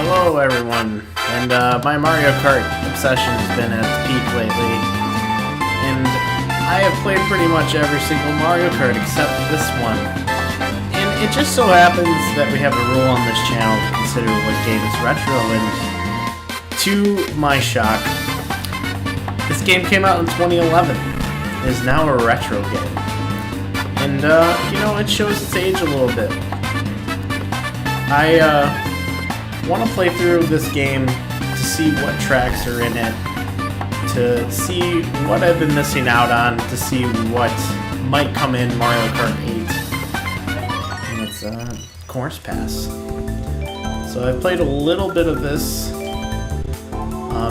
Hello everyone, and my Mario Kart obsession has been at the peak lately, and I have played pretty much every single Mario Kart except this one. And it just so happens that we have a rule on this channel to consider what game is retro, and to my shock, this game came out in 2011. It is now a retro game. And, you know, it shows its age a little bit. I want to play through this game to see what tracks are in it, to see what I've been missing out on, to see what might come in Mario Kart 8. And it's Course Pass. So I played a little bit of this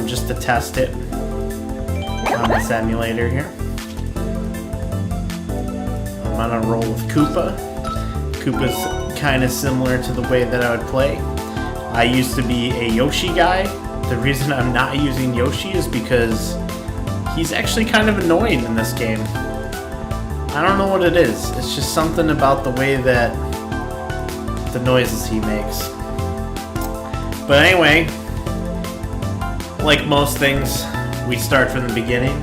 just to test it on this emulator here. I'm on a roll with Koopa. Koopa's kind of similar to the way that I would play. I used to be a Yoshi guy. The reason I'm not using Yoshi is because he's actually kind of annoying in this game. I don't know what it is. It's just something about the way that the noises he makes. But anyway, like most things, we start from the beginning.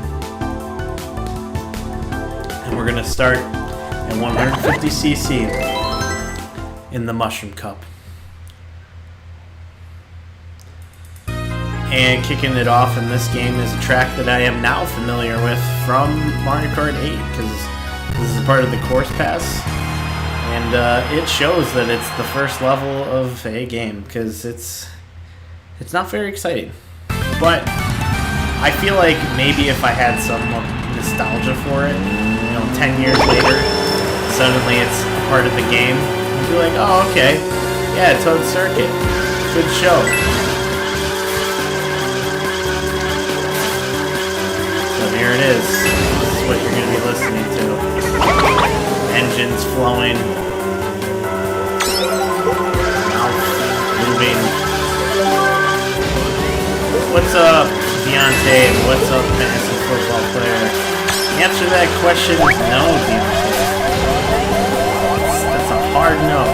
And we're gonna start at 150cc in the Mushroom Cup. And kicking it off in this game is a track that I am now familiar with from Mario Kart 8, because this is a part of the Course Pass, and it shows that it's the first level of a game, because it's not very exciting. But I feel like maybe if I had some nostalgia for it, you know, 10 years later, suddenly it's a part of the game, I'd be like, oh, okay, yeah, Toad Circuit, good show. So here it is. This is what you're going to be listening to. Engines flowing. Mouth moving. What's up, Deontay? And what's up, fantasy football player? The answer to that question is no, Deontay. That's a hard no.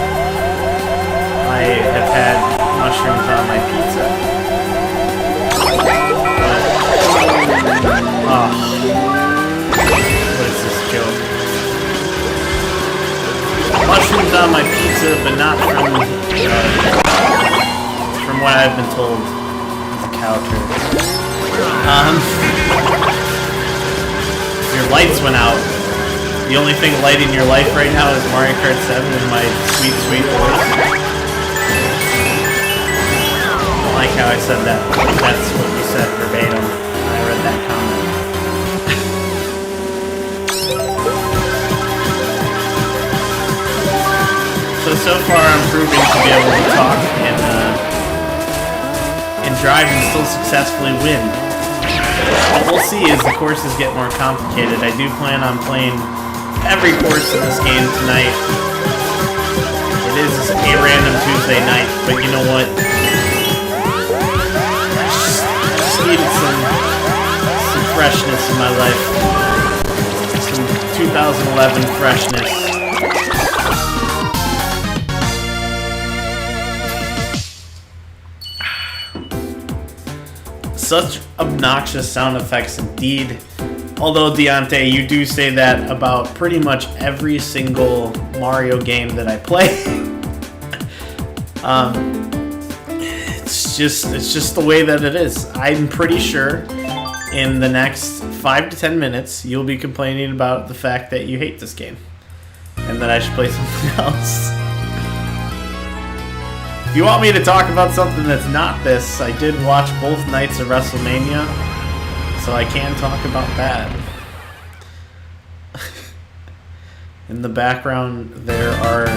I have had mushrooms on my pizza. Oh, what is this joke? Mushrooms on my pizza, but not from what I've been told is a cow turd. Your lights went out. The only thing lighting your life right now is Mario Kart 7 and my sweet, sweet voice. I like how I said that. Like that's what you said verbatim. I read that comment. So far I'm proving to be able to talk and drive and still successfully win. What we'll see as the courses get more complicated. I do plan on playing every course in this game tonight. It is a random Tuesday night, but you know what? I just needed some freshness in my life. Some 2011 freshness. Such obnoxious sound effects indeed. Although, Deontay, you do say that about pretty much every single Mario game that I play. It's just the way that it is. I'm pretty sure in the next 5 to 10 minutes you'll be complaining about the fact that you hate this game and that I should play something else. If you want me to talk about something that's not this, I did watch both nights of WrestleMania, so I can talk about that. In the background, there are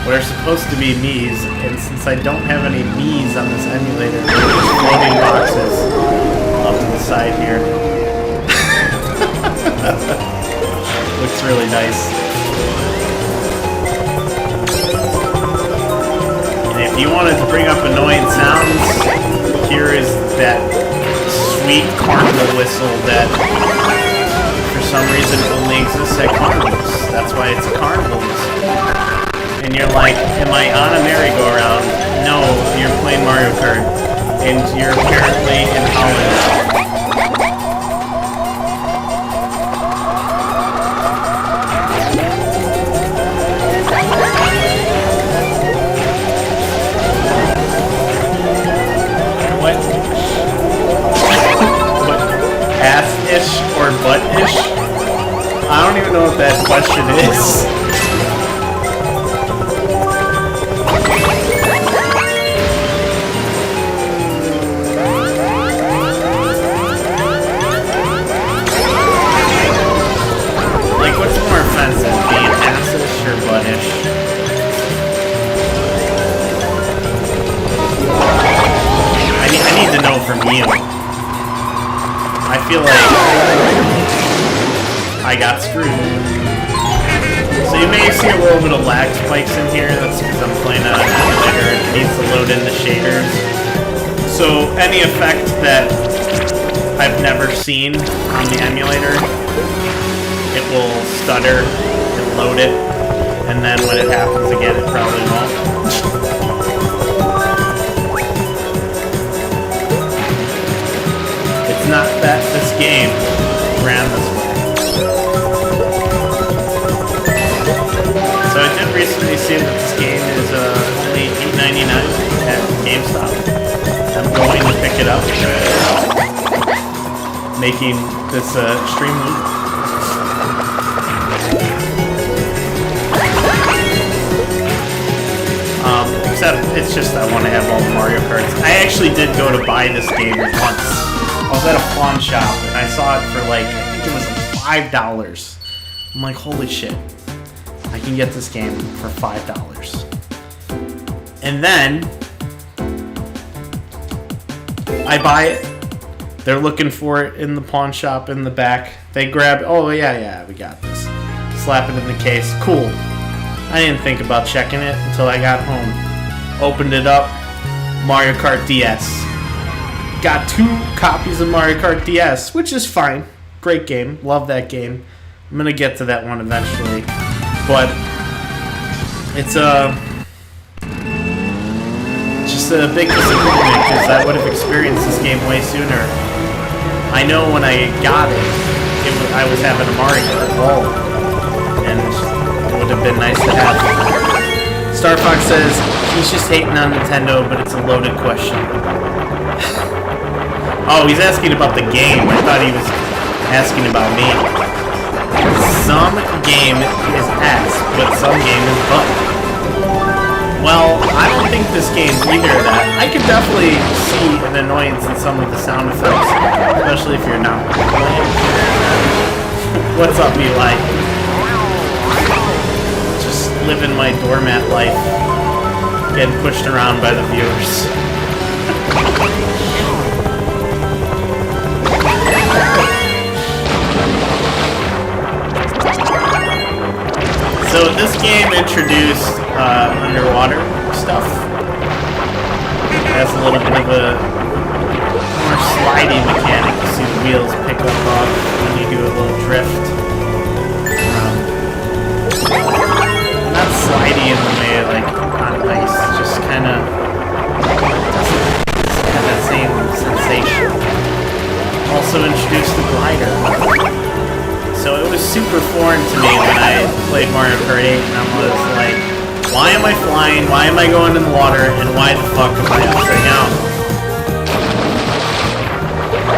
what are supposed to be Mii's, and since I don't have any Mii's on this emulator, they're just floating boxes off to the side here. Looks really nice. If you wanted to bring up annoying sounds, here is that sweet carnival whistle that for some reason only exists at carnivals. That's why it's a carnival whistle. And you're like, am I on a merry-go-round? No, you're you're playing Mario Kart, and you're apparently in Holland. What? Ass-ish or butt-ish? I don't even know what that question is. Like, what's more offensive, being ass-ish or butt-ish? I need to know from you. I feel like I got screwed. So you may see a little bit of lag spikes in here. That's because I'm playing on an emulator. It needs to load in the shaders. So any effect that I've never seen on the emulator, it will stutter and load it. And then when it happens again, it probably won't. It's not that this game ran this way. So I did recently see that this game is only $8.99 at GameStop. I'm going to pick it up, making this stream loop. Except it's just I want to have all the Mario Karts. I actually did go to buy this game once. I was at a pawn shop and I saw it for like, I think it was like $5. I'm like, holy shit. I can get this game for $5. And then I buy it. They're looking for it in the pawn shop in the back. They grab, oh yeah, we got this. Slap it in the case. Cool. I didn't think about checking it until I got home. Opened it up. Mario Kart DS. Got 2 copies of Mario Kart DS, which is fine. Great game. Love that game. I'm gonna get to that one eventually. But it's just a big disappointment because I would have experienced this game way sooner. I know when I got it, I was having a Mario Kart ball, and it would have been nice to have. Star Fox says he's just hating on Nintendo, but it's a loaded question. Oh, he's asking about the game. I thought he was asking about me. Some game is ass, but some game is butt. Well, I don't think this game's either of that. I could definitely see an annoyance in some of the sound effects, especially if you're not playing. What's up, Eli? Just living my doormat life, getting pushed around by the viewers. So this game introduced underwater stuff. It has a little bit of a more slidey mechanic. You see the wheels pick up off when you do a little drift. Not slidey in the way like on ice, just kind of have that same sensation. Also introduced the glider. So it was super foreign to me when I played Mario Kart 8 and I was like, why am I flying, why am I going in the water, and why the fuck am I upside down?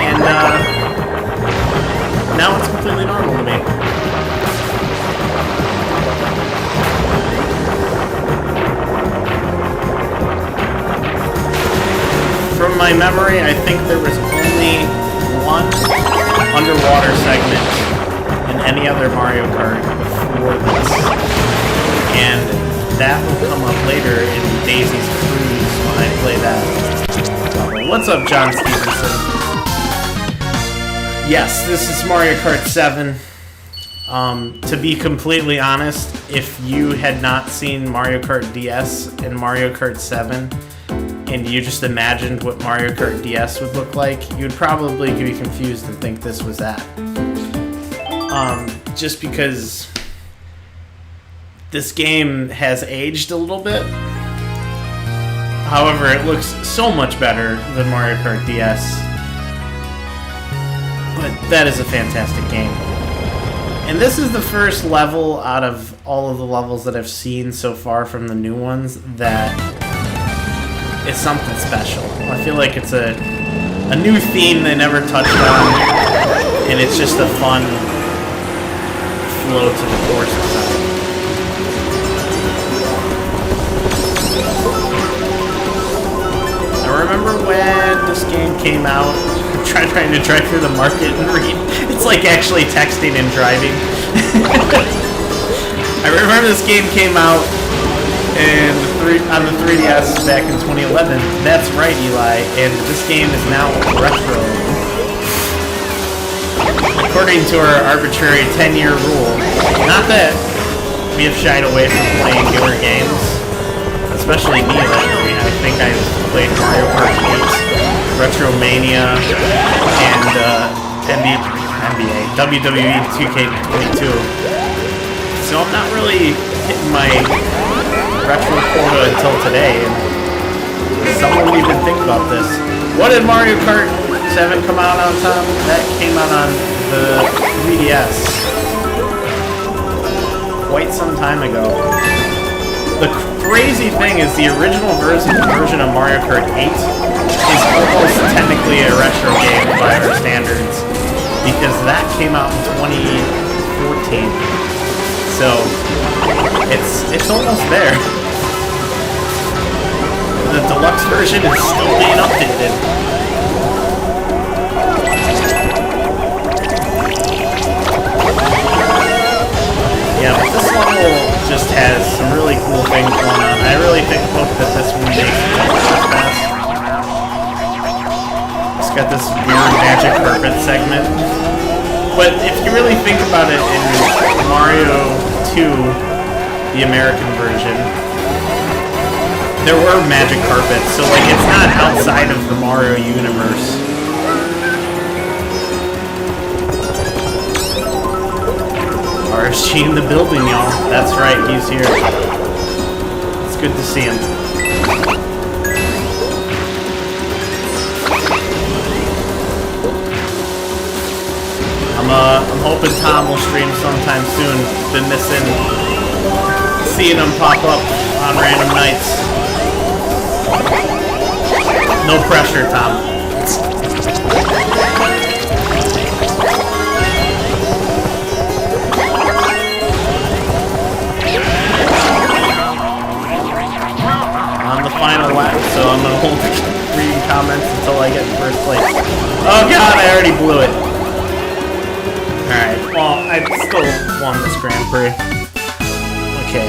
And now it's completely normal to me. From my memory, I think there was only one underwater segment in any other Mario Kart before this, and that will come up later in Daisy's Cruise when I play that. What's up, John Stevenson? Yes, this is Mario Kart 7. To be completely honest, if you had not seen Mario Kart DS and Mario Kart 7, and you just imagined what Mario Kart DS would look like, you'd probably be confused and think this was that. Just because this game has aged a little bit. However, it looks so much better than Mario Kart DS. But that is a fantastic game. And this is the first level out of all of the levels that I've seen so far from the new ones that is something special. I feel like it's a new theme they never touched on, and it's just a fun flow to the course design. I remember when this game came out, trying to drive through the market and read. It's like actually texting and driving. I remember this game came out on the 3DS back in 2011. That's right, Eli. And this game is now retro. According to our arbitrary 10-year rule. Not that we have shied away from playing newer games. Especially me lately. I think I played Mario Kart 8, Retromania, and NBA, WWE 2K22. So I'm not really hitting my retro quota until today. And someone even think about this. What did Mario Kart 7 come out on, Tom? That came out on the 3DS quite some time ago. The crazy thing is the original version of Mario Kart 8 is almost technically a retro game by our standards, because that came out in 2014. So it's almost there. The deluxe version is still being updated. Yeah, but this level just has some really cool things going on. I really hope that this one makes it to the first pass. It's got this weird magic carpet segment. But if you really think about it, in Mario 2, the American version, there were magic carpets, so like it's not outside of the Mario universe. RSG in the building, y'all. That's right, he's here. It's good to see him. I'm hoping Tom will stream sometime soon. Been missing seeing him pop up on random nights. No pressure, Tom. On the final lap, so I'm gonna hold reading comments until I get in first place. Oh god, I already blew it. Alright, well, I still won this Grand Prix. Okay.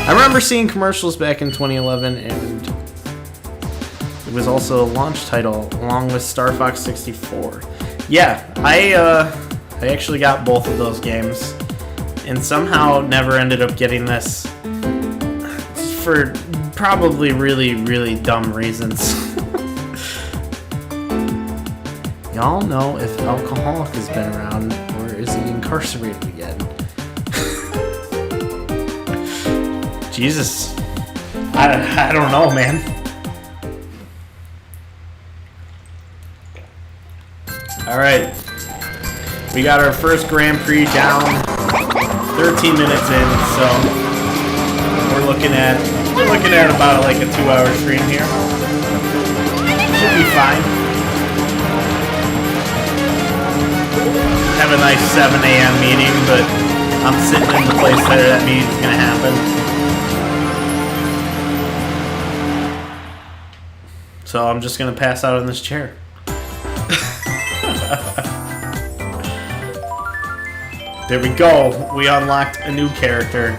I remember seeing commercials back in 2011, and it was also a launch title along with Star Fox 64. Yeah, I actually got both of those games, and somehow never ended up getting this for probably really, really dumb reasons. Y'all know if Alcoholic has been around, or is he incarcerated again? Jesus. I don't know, man. Alright. We got our first Grand Prix down 13 minutes in, so we're looking at about like a 2-hour stream here. Should be fine. Have a nice 7 a.m. meeting, but I'm sitting in the place there that meeting's gonna happen. So I'm just gonna pass out in this chair. There we go. We unlocked a new character.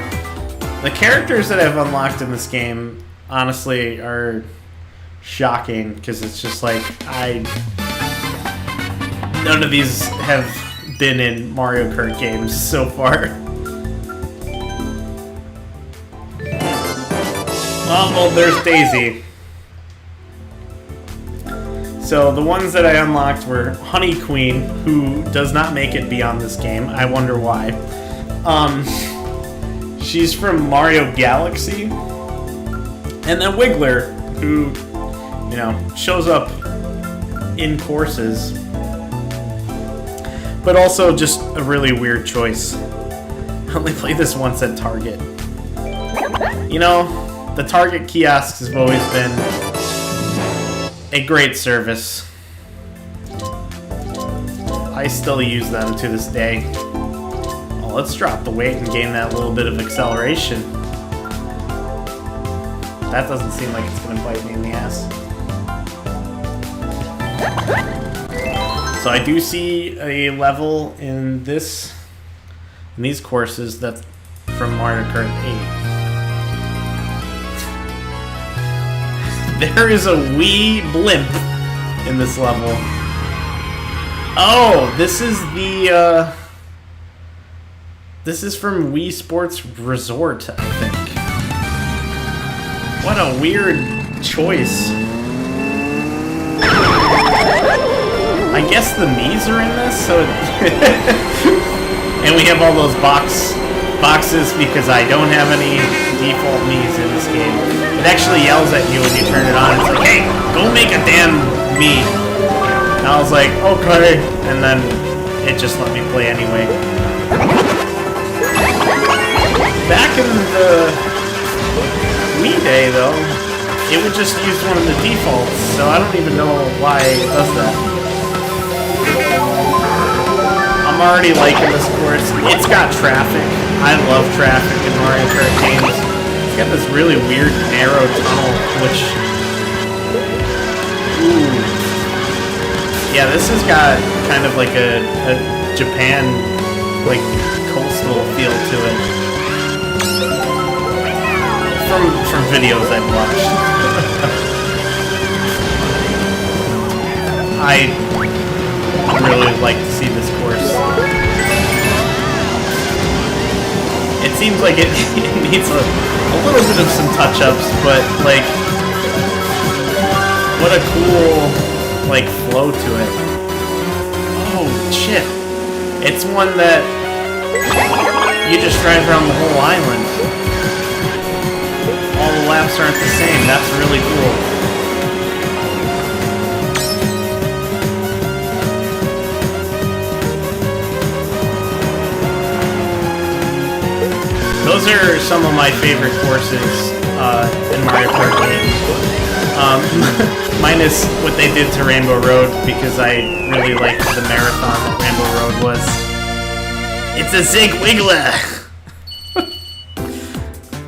The characters that I've unlocked in this game, honestly, are shocking, because it's just like, none of these have been in Mario Kart games so far. Well, there's Daisy. So the ones that I unlocked were Honey Queen, who does not make it beyond this game. I wonder why. She's from Mario Galaxy. And then Wiggler, who, you know, shows up in courses, but also just a really weird choice. I only played this once at Target. You know, the Target kiosks have always been a great service. I still use them to this day. Oh, let's drop the weight and gain that little bit of acceleration. That doesn't seem like it's gonna bite me in the ass. So I do see a level in these courses that's from Mario Kart 8. There is a wee blimp in this level. Oh, this is the this is from Wii Sports Resort, I think. What a weird choice. I guess the Mii's are in this, so and we have all those boxes because I don't have any default Mii's in this game. It actually yells at you when you turn it on. It's like, hey, go make a damn Mii. And I was like, okay, and then it just let me play anyway. Back in the Wii day, though, it would just use one of the defaults, so I don't even know why it does that. I'm already liking this course. It's got traffic. I love traffic in Mario Kart games. It's got this really weird narrow tunnel, which... Ooh. Yeah, this has got kind of like a Japan, like, coastal feel to it. From videos I've watched. I really like to see this course. It seems like it needs a little bit of some touch-ups, but like, what a cool like flow to it. Oh shit! It's one that you just drive around the whole island. All the laps aren't the same. That's really cool. Those are some of my favorite courses in Mario Kart 8. Minus what they did to Rainbow Road, because I really liked the marathon that Rainbow Road was. It's a Zig Wiggler!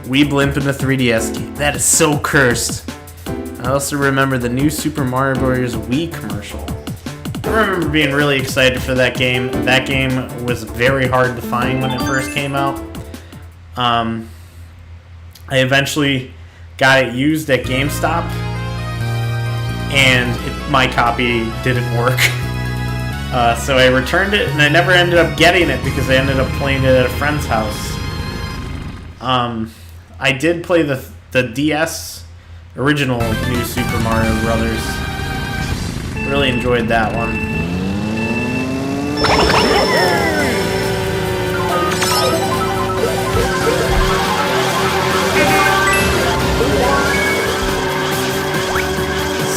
Wii Blimp in the 3DS game. That is so cursed. I also remember the new Super Mario Bros. Wii commercial. I remember being really excited for that game. That game was very hard to find when it first came out. I eventually got it used at GameStop, and my copy didn't work. So I returned it, and I never ended up getting it because I ended up playing it at a friend's house. I did play the DS original new Super Mario Brothers. Really enjoyed that one.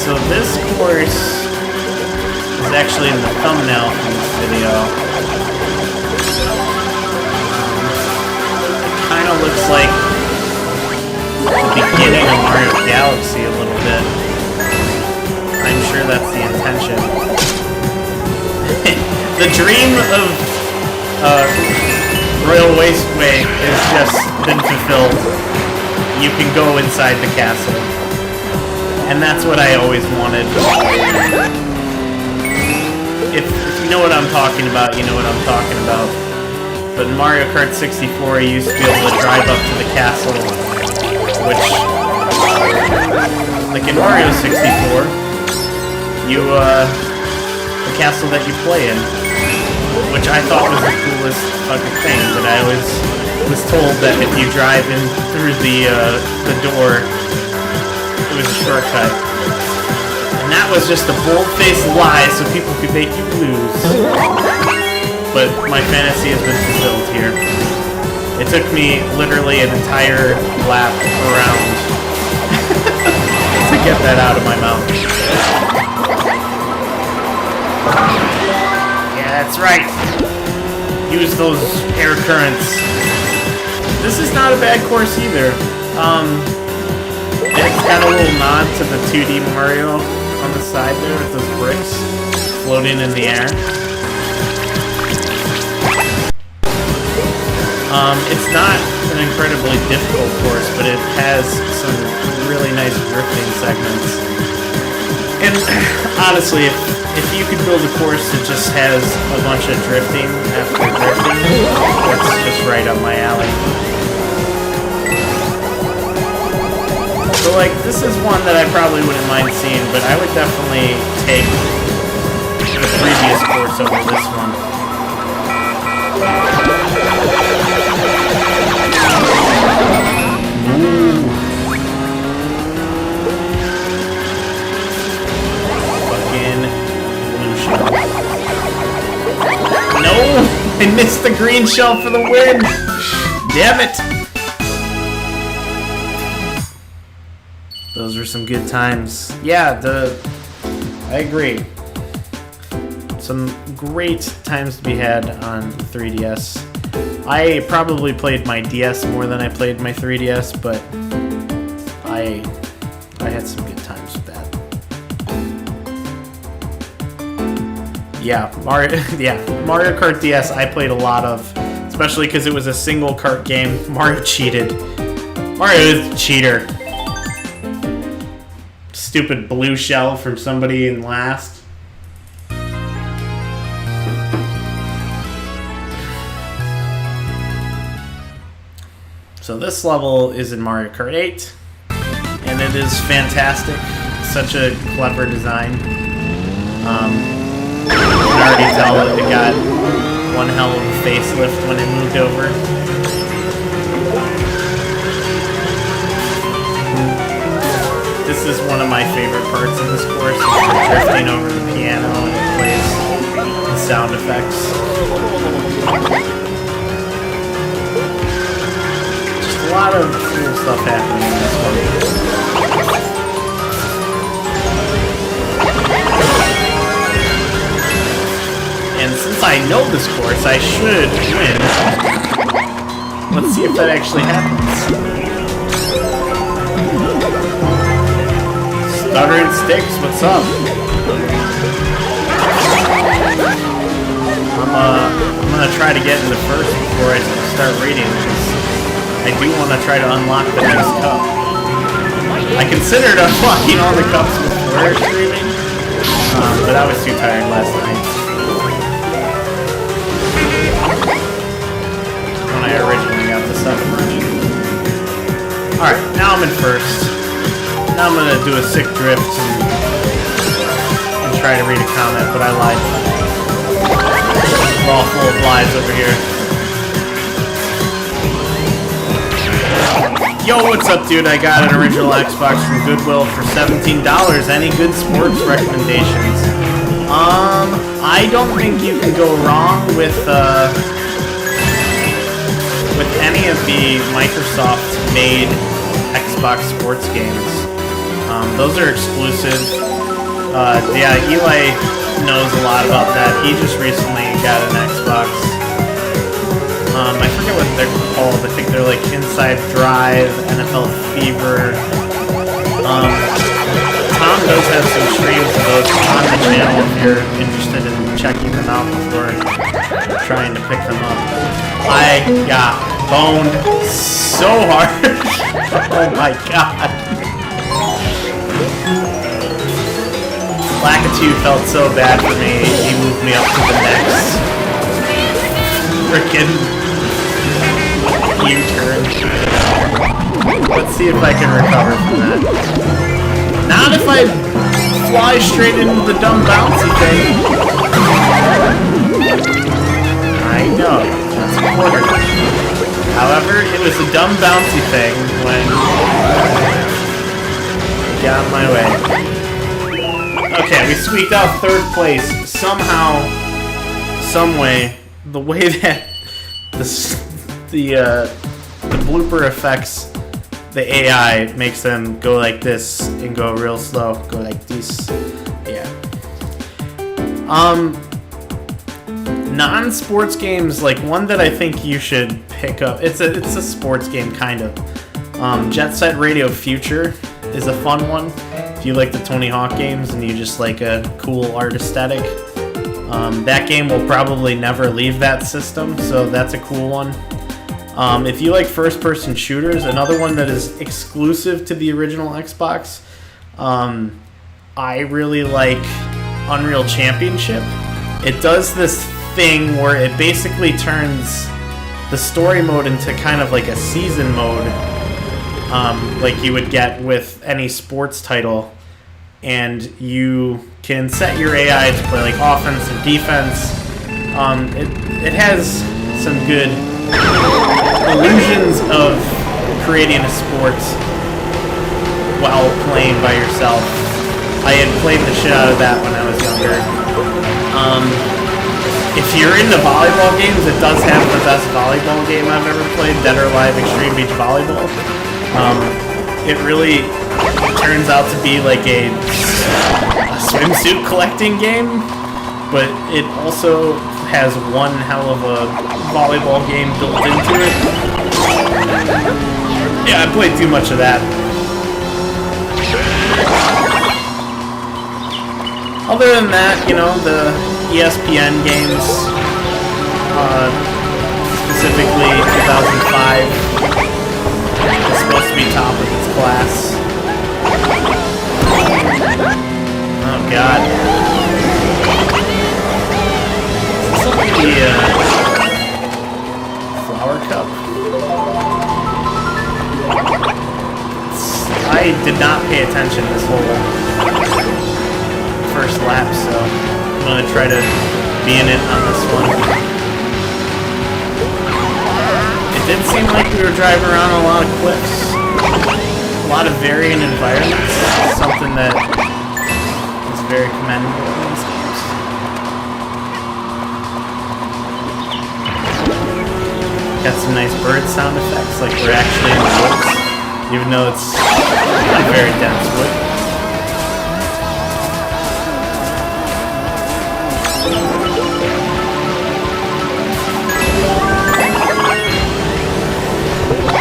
So this course is actually in the thumbnail for this video. It kind of looks like the beginning of Mario Galaxy a little bit. I'm sure that's the intention. The dream of Royal Wasteway has just been fulfilled. You can go inside the castle. And that's what I always wanted. If you know what I'm talking about, you know what I'm talking about. But in Mario Kart 64, you used to be able to drive up to the castle, which, like in Mario 64, the castle that you play in, which I thought was the coolest fucking thing. But I always was told that if you drive in through the door, it was a shortcut. And that was just a bold-faced lie so people could make you lose. But my fantasy has been fulfilled here. It took me literally an entire lap around to get that out of my mouth. Yeah, that's right. Use those air currents. This is not a bad course either. It's got a little nod to the 2D Mario on the side there with those bricks floating in the air. It's not an incredibly difficult course, but it has some really nice drifting segments. And honestly, if you could build a course that just has a bunch of drifting after drifting, that's just right up my alley. So like, this is one that I probably wouldn't mind seeing, but I would definitely take the previous course over this one. Ooh. Fucking blue shell. No! I missed the green shell for the win! Damn it! Those were some good times. Yeah, I agree. Some great times to be had on 3DS. I probably played my DS more than I played my 3DS, but I had some good times with that. Yeah, Mario Kart DS I played a lot of, especially because it was a single kart game. Mario cheated. Mario is a cheater. Stupid blue shell from somebody in last. So this level is in Mario Kart 8, and it is fantastic. Such a clever design. You can already tell that it got one hell of a facelift when it moved over. This is one of my favorite parts of this course. It's drifting over the piano and it plays the sound effects. A lot of cool stuff happening in this one. And since I know this course, I should win. Let's see if that actually happens. Stuttering Sticks, what's up? I'm gonna try to get into first before I start reading. I do want to try to unlock the next cup. I considered unlocking all the cups before streaming, but I was too tired last night. When I originally got this up and running. Alright, now I'm in first. Now I'm going to do a sick drift and try to read a comment, but I lied. We're all full of lies over here. Yo, what's up, dude? I got an original Xbox from Goodwill for $17. Any good sports recommendations? I don't think you can go wrong with any of the Microsoft-made Xbox sports games. Those are exclusive. Yeah, Eli knows a lot about that. He just recently got an Xbox. I forget what they're called. I think they're like Inside Drive, NFL Fever. Tom does have some streams of those on the channel if you're interested in checking them out before trying to pick them up. I got boned so hard. Oh my god. Lakitu felt so bad for me, he moved me up to the next frickin' U-turn. Let's see if I can recover from that. Not if I fly straight into the dumb bouncy thing. I know, that's a quarter. However, it was a dumb bouncy thing when it got in my way. Okay, we squeaked out third place. Somehow, someway, the way that the blooper effects the AI makes them go like this and go real slow, go like this. Yeah. Non-sports games, like one that I think you should pick up. It's a sports game kind of. Jet Set Radio Future is a fun one. If you like the Tony Hawk games and you just like a cool art aesthetic, that game will probably never leave that system, so that's a cool one. If you like first-person shooters, another one that is exclusive to the original Xbox, I really like Unreal Championship. It does this thing where it basically turns the story mode into kind of like a season mode, like you would get with any sports title, and you can set your AI to play like offense or defense. It has some good illusions of creating a sport while playing by yourself. I had played the shit out of that when I was younger. If you're into volleyball games, it does have the best volleyball game I've ever played, Dead or Alive Extreme Beach Volleyball. It really turns out to be like a swimsuit collecting game, but it also has one hell of a volleyball game built into it. Yeah, I played too much of that. Other than that, you know, the ESPN games, specifically 2005, is supposed to be top of its class. Oh god. Is this the flower cup? I did not pay attention this whole first lap, so I'm gonna try to be in it on this one. It did seem like we were driving around a lot of cliffs, a lot of varying environments, something that is very commendable in these games. Got some nice bird sound effects, like we're actually in the woods, even though it's not very dense wood.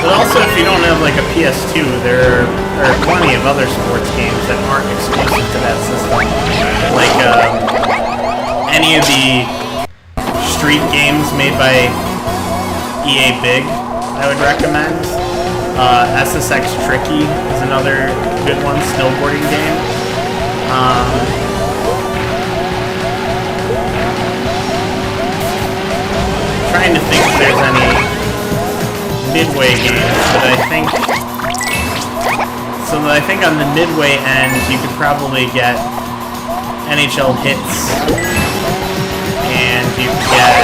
But also, if you don't have like a PS2, there are plenty of other sports games that aren't exclusive to that system. Like any of the street games made by EA Big, I would recommend. SSX Tricky is another good one, snowboarding game. Trying to think if there's any Midway games, but I think on the Midway end you could probably get NHL Hits, and you could get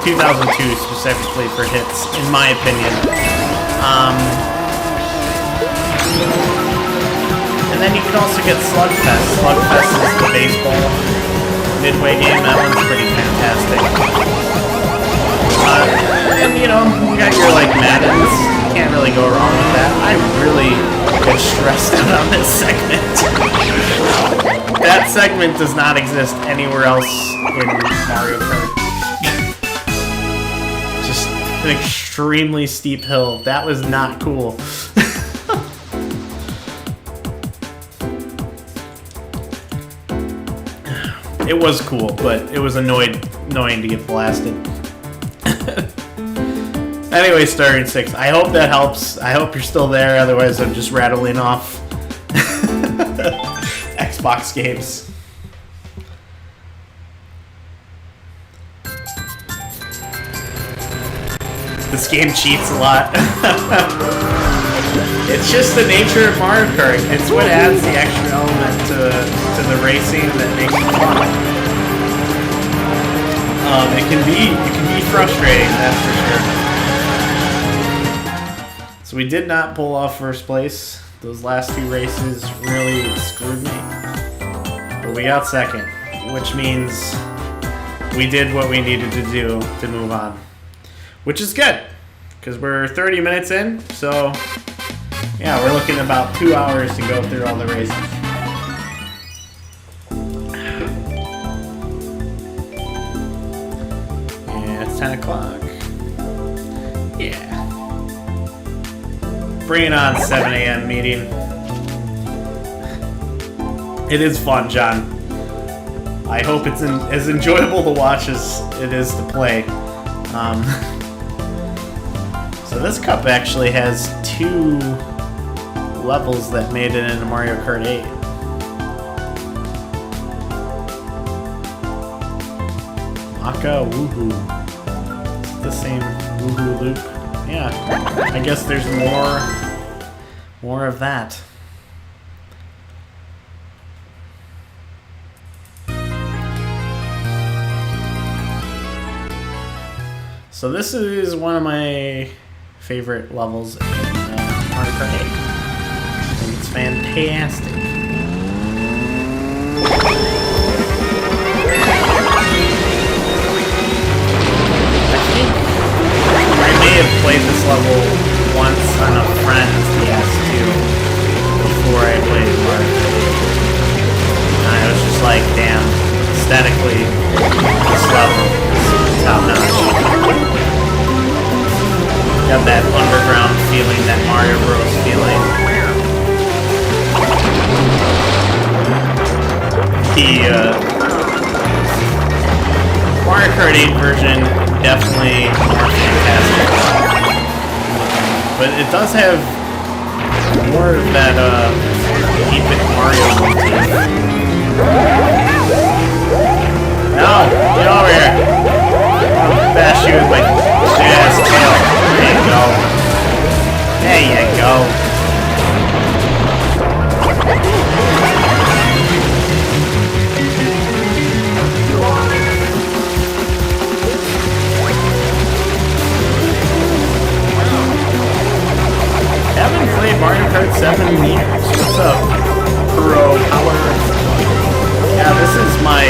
2002 specifically for Hits, in my opinion. And then you could also get Slugfest. Slugfest is the baseball Midway game. That one's pretty fantastic. And you know, you got your like Maddens. You can't really go wrong with that. I really get stressed out on this segment. That segment does not exist anywhere else in Mario Kart. Just an extremely steep hill. That was not cool. It was cool, but it was annoying to get blasted. Anyway, starting 6. I hope that helps. I hope you're still there. Otherwise, I'm just rattling off Xbox games. This game cheats a lot. It's just the nature of Mario Kart. It's what adds the extra element to the racing that makes it fun. It can be frustrating, that's for sure. So we did not pull off first place. Those last 2 races really screwed me. But we got second, which means we did what we needed to do to move on. Which is good. because we're 30 minutes in, so yeah, we're looking at about 2 hours to go through all the races. Yeah, it's 10 o'clock. Yeah. Bring it on, 7 a.m. meeting. It is fun, John. I hope it's as enjoyable to watch as it is to play. So this cup actually has 2 levels that made it into Mario Kart 8. Maka Woohoo. It's the same Woohoo loop. Yeah, I guess there's more of that. So this is one of my favorite levels in Mario Kart 8. I think it's fantastic. I may have played this level once on a friend's PS2 before I played Mario Kart 8. And I was just like, damn, aesthetically, this level is top notch. Got that underground feeling, that Mario Bros. Feeling. The Mario Kart 8 version definitely more fantastic, but it does have more of that 8-bit Mario motif. No, get over here! I'll bash you with my jazz tail. There you go. There you go. Haven't played Mario Kart 7 years. What's up, Pro Power? Yeah, this is my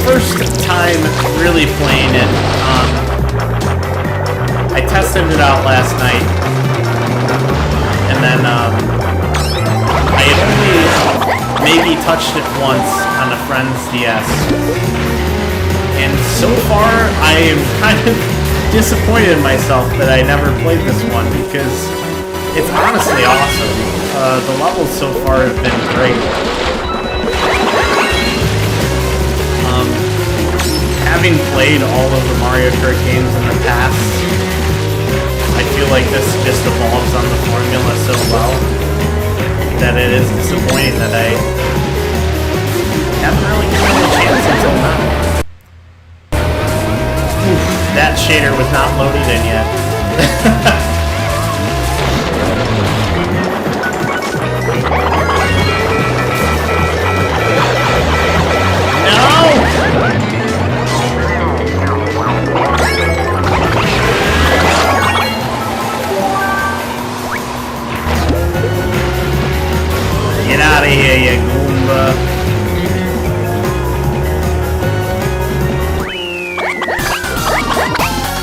first time really playing it. I tested it out last night, and then I had only maybe touched it once on a friend's DS, and so far I am kind of disappointed in myself that I never played this one, because it's honestly awesome. The levels so far have been great. Having played all of the Mario Kart games in the past, I feel like this just evolves on the formula so well that it is disappointing that I haven't really given it a chance until now. Oof, that shader was not loaded in yet. Get out of here, you Goomba.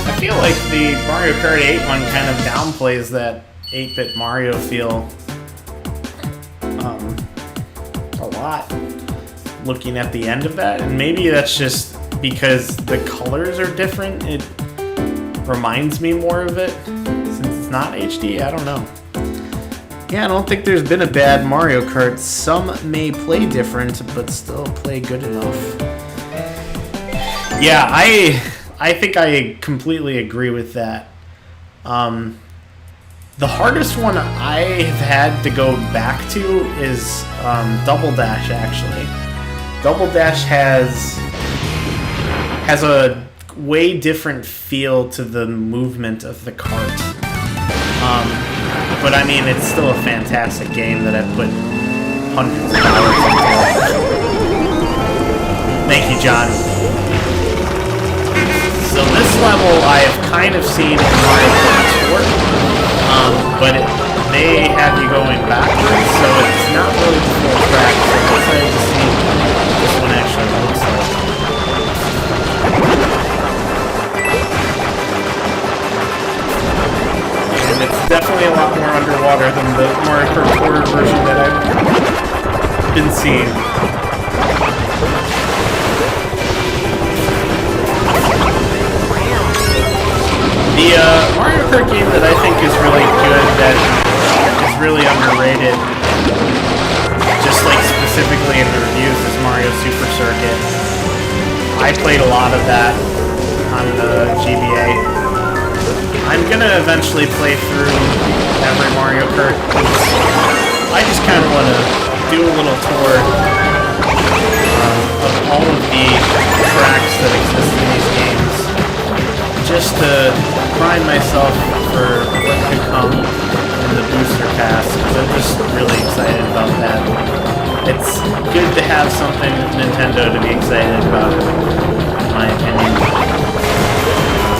I feel like the Mario Kart 8 one kind of downplays that 8-bit Mario feel a lot, looking at the end of that. And maybe that's just because the colors are different. It reminds me more of it since it's not HD. I don't know. Yeah, I don't think there's been a bad Mario Kart. Some may play different, but still play good enough. Yeah, I think I completely agree with that. The hardest one I have had to go back to is Double Dash, actually. Double Dash has a way different feel to the movement of the cart. But I mean, it's still a fantastic game that I've put hundreds of hours into. Thank you, John. So this level I have kind of seen in Mario Kart Tour, but they have you going backwards, so it's not really the full track. So I'm excited to see what this one actually looks like. Mario Kart Tour version that I've been seeing. The Mario Kart game that I think is really good, that is really underrated, just like specifically in the reviews, is Mario Super Circuit. I played a lot of that on the GBA. I'm gonna eventually play through every Mario Kart. I just kind of want to do a little tour of all of the tracks that exist in these games, just to prime myself for what could come in the booster pass, because I'm just really excited about that. It's good to have something Nintendo to be excited about, in my opinion.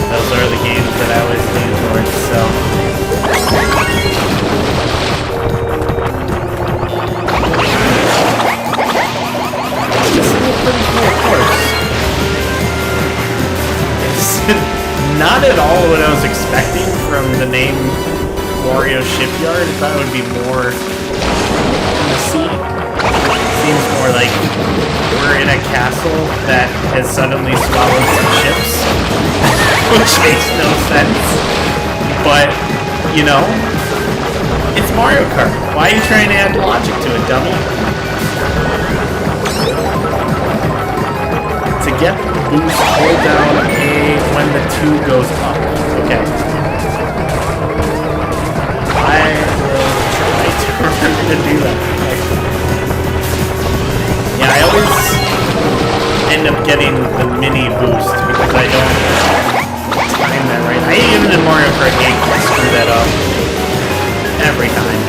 Those are the games that I always lean towards, so... This is a pretty cool course. It's not at all what I was expecting from the name Wario Shipyard. I thought it would be more in the sea. Seems more like we're in a castle that has suddenly swallowed some ships, which makes no sense. But, you know, it's Mario Kart. Why are you trying to add logic to it, dummy? To get the boost, hold down A when the 2 goes up. Okay. I will try to remember to do that. Yeah, I always end up getting the mini boost because I don't time that right. I even in Mario Kart 8 can screw that up every time.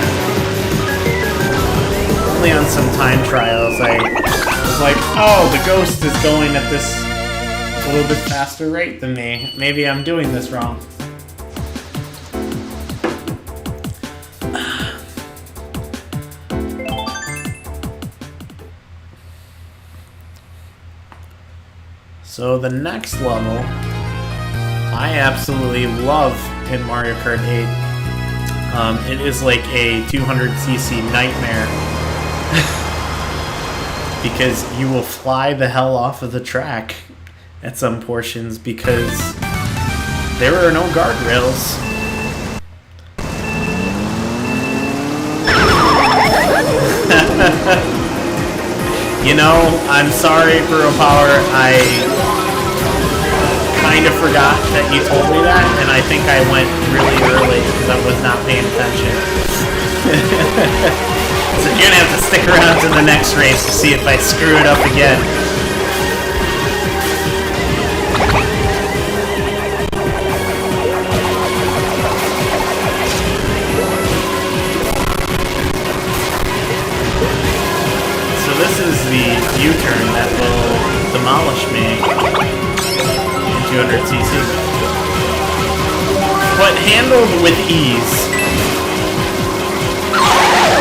Only on some time trials I was like, oh, the ghost is going at this a little bit faster rate than me. Maybe I'm doing this wrong. So the next level, I absolutely love in Mario Kart 8. It is like a 200cc nightmare because you will fly the hell off of the track at some portions because there are no guardrails. You know, I'm sorry, Bro Power, I kind of forgot that you told me that, and I think I went really early because I was not paying attention. So you're gonna have to stick around to the next race to see if I screw it up again. So this is the U-turn that will demolish me in 200cc. But handled with ease.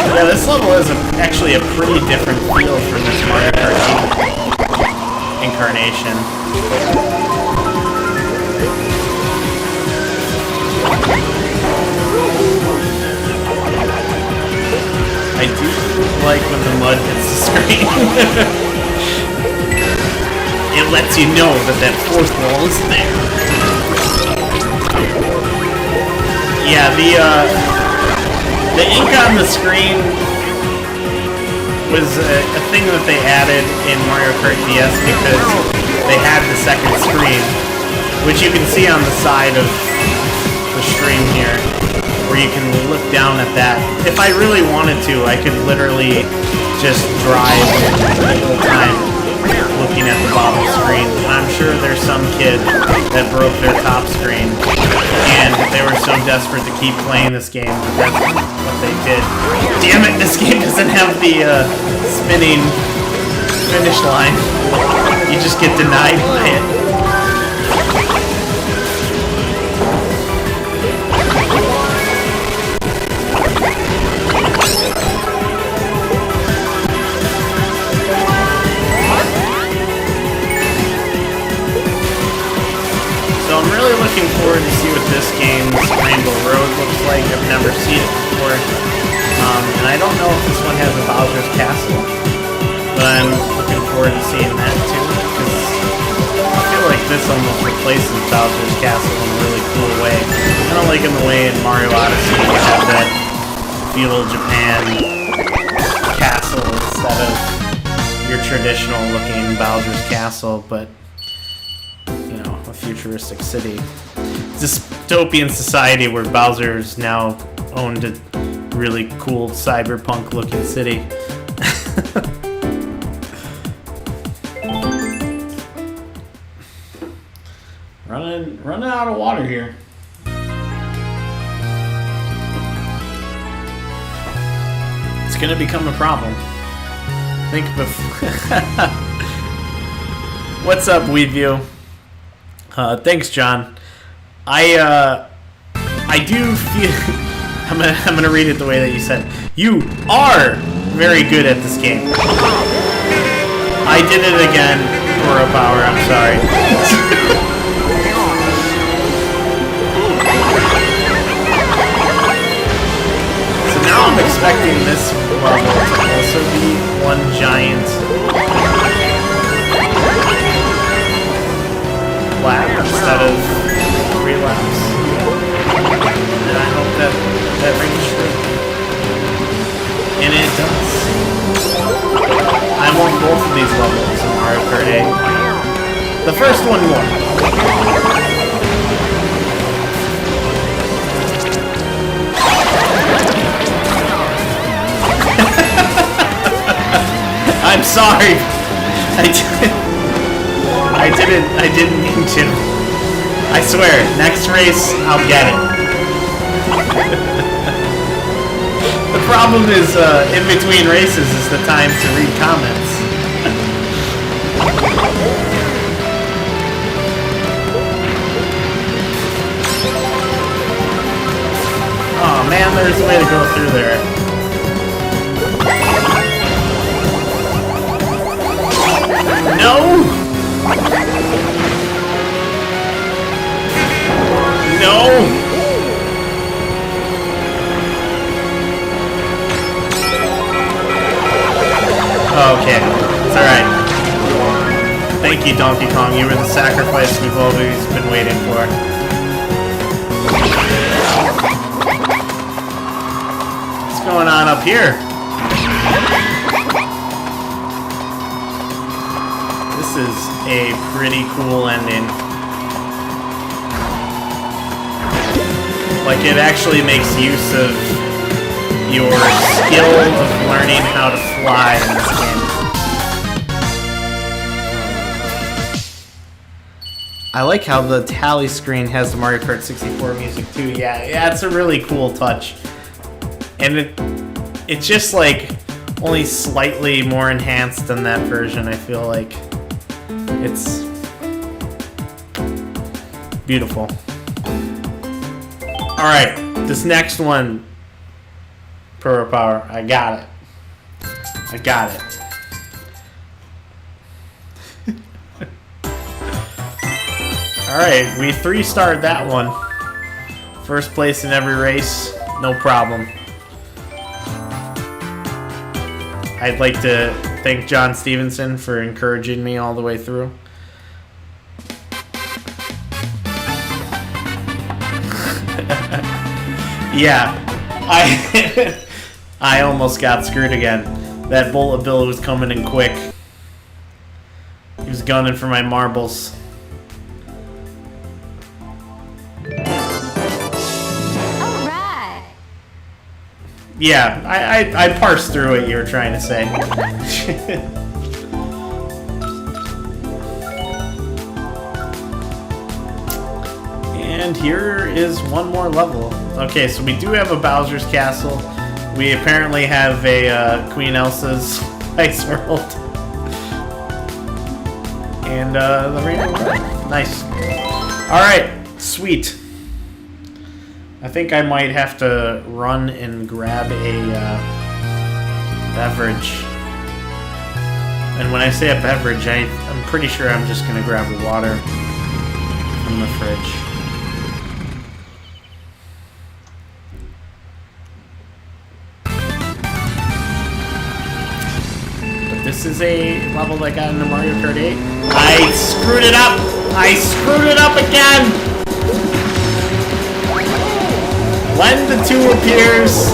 Yeah, this level is actually a pretty different feel from this Mario Kart 8 incarnation. I do like when the mud hits the screen. It lets you know that that fourth wall is there. Yeah, the ink on the screen was a thing that they added in Mario Kart DS because they had the second screen, which you can see on the side of the stream here, where you can look down at that. If I really wanted to, I could literally just drive the whole time looking at the bottom screen. And I'm sure there's some kid that broke their top screen, and they were so desperate to keep playing this game that that's what they did. Damn it, this game doesn't have the spinning finish line. You just get denied by it. So I'm really looking forward to see what this game's Rainbow Road looks like. I've never seen it before. don't know if this one has a Bowser's Castle, but I'm looking forward to seeing that too, because I feel like this almost replaces Bowser's Castle in a really cool way. Kind of like in the way in Mario Odyssey you have that feudal Japan castle instead of your traditional looking Bowser's Castle, but you know, a futuristic city. Dystopian society where Bowser's now owned a really cool cyberpunk looking city. running out of water here. It's gonna become a problem. Think before. What's up, WeView? Thanks, John. I do feel. I'm gonna read it the way that you said. You are very good at this game. I did it again for a power. I'm sorry. So now I'm expecting this level to also be one giant lap instead of 3 laps. And I hope that rings true. And it does. I want both of these levels in Mario Kart 8. The first one won. I'm sorry. I didn't mean to. I swear, next race, I'll get it. The problem is, in between races is the time to read comments. Oh man, there's a way to go through there. No! No! Okay, it's alright. Thank you, Donkey Kong. You were the sacrifice we've always been waiting for. What's going on up here? This is a pretty cool ending. Like, it actually makes use of your skill of learning how to fly in this game. I like how the tally screen has the Mario Kart 64 music too. Yeah, it's a really cool touch. And it's just like only slightly more enhanced than that version, I feel like. It's beautiful. Alright, this next one, Pro Power, I got it. I got it. Alright, we 3-starred that one. First place in every race, no problem. I'd like to thank John Stevenson for encouraging me all the way through. Yeah, I almost got screwed again. That bullet bill was coming in quick. He was gunning for my marbles. Alright. Yeah, I parsed through what you were trying to say. And here is one more level. Okay, so we do have a Bowser's Castle. We apparently have a Queen Elsa's Ice World. And the Rainbow Road. Nice. Alright, sweet. I think I might have to run and grab a beverage. And when I say a beverage, I'm pretty sure I'm just going to grab water from the fridge. This is a level that got into Mario Kart 8. I screwed it up! I screwed it up again! When the 2 appears,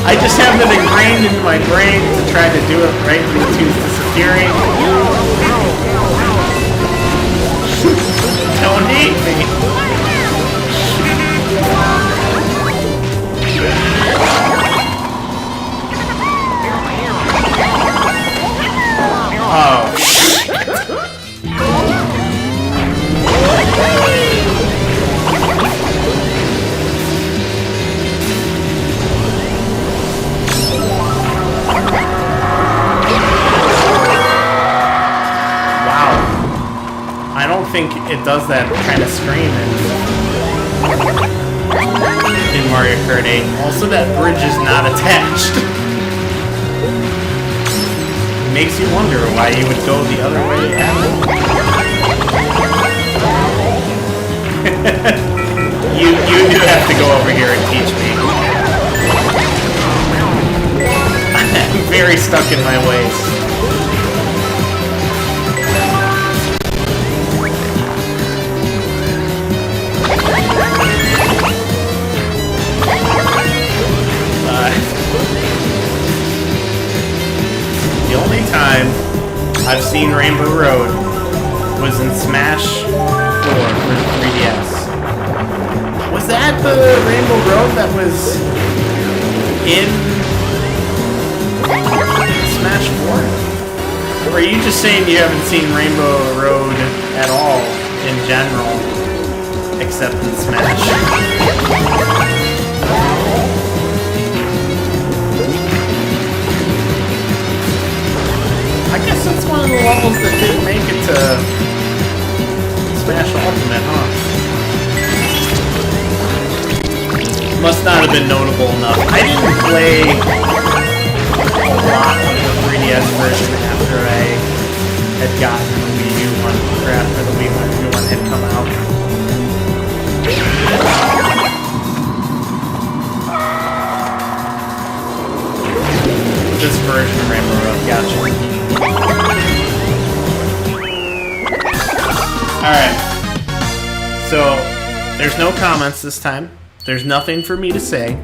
I just have it ingrained in my brain to try to do it right when the 2's disappearing. Don't hate me! Oh, wow. I don't think it does that kind of scream in Mario Kart 8. Also, that bridge is not attached. Makes you wonder why you would go the other way at all. you do have to go over here and teach me. I'm very stuck in my ways. The only time I've seen Rainbow Road was in Smash 4 for the 3DS. Was that the Rainbow Road that was in Smash 4? Or are you just saying you haven't seen Rainbow Road at all in general, except in Smash? I guess that's one of the levels that didn't make it to Smash Ultimate, huh? Must not have been notable enough. I didn't play a lot of the 3DS version after I had gotten the Wii U one, or after the Wii U one had come out. This version of Rainbow Road, gotcha. Alright, so there's no comments this time. There's nothing for me to say.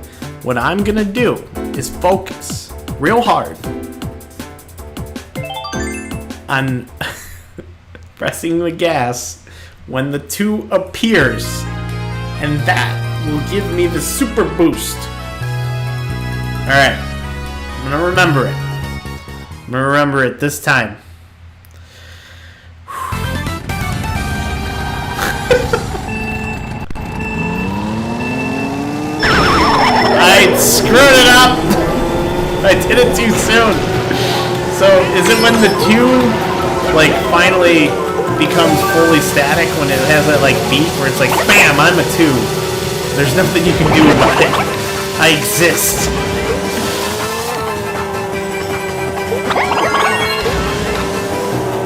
What I'm gonna do is focus real hard on pressing the gas when the 2 appears, and that will give me the super boost. Alright, I'm gonna remember it. I'm gonna remember it this time. I screwed it up! I did it too soon. So, is it when the 2, like, finally becomes fully static, when it has that, like, beat where it's like, BAM! I'm a 2. There's nothing you can do about it. I exist.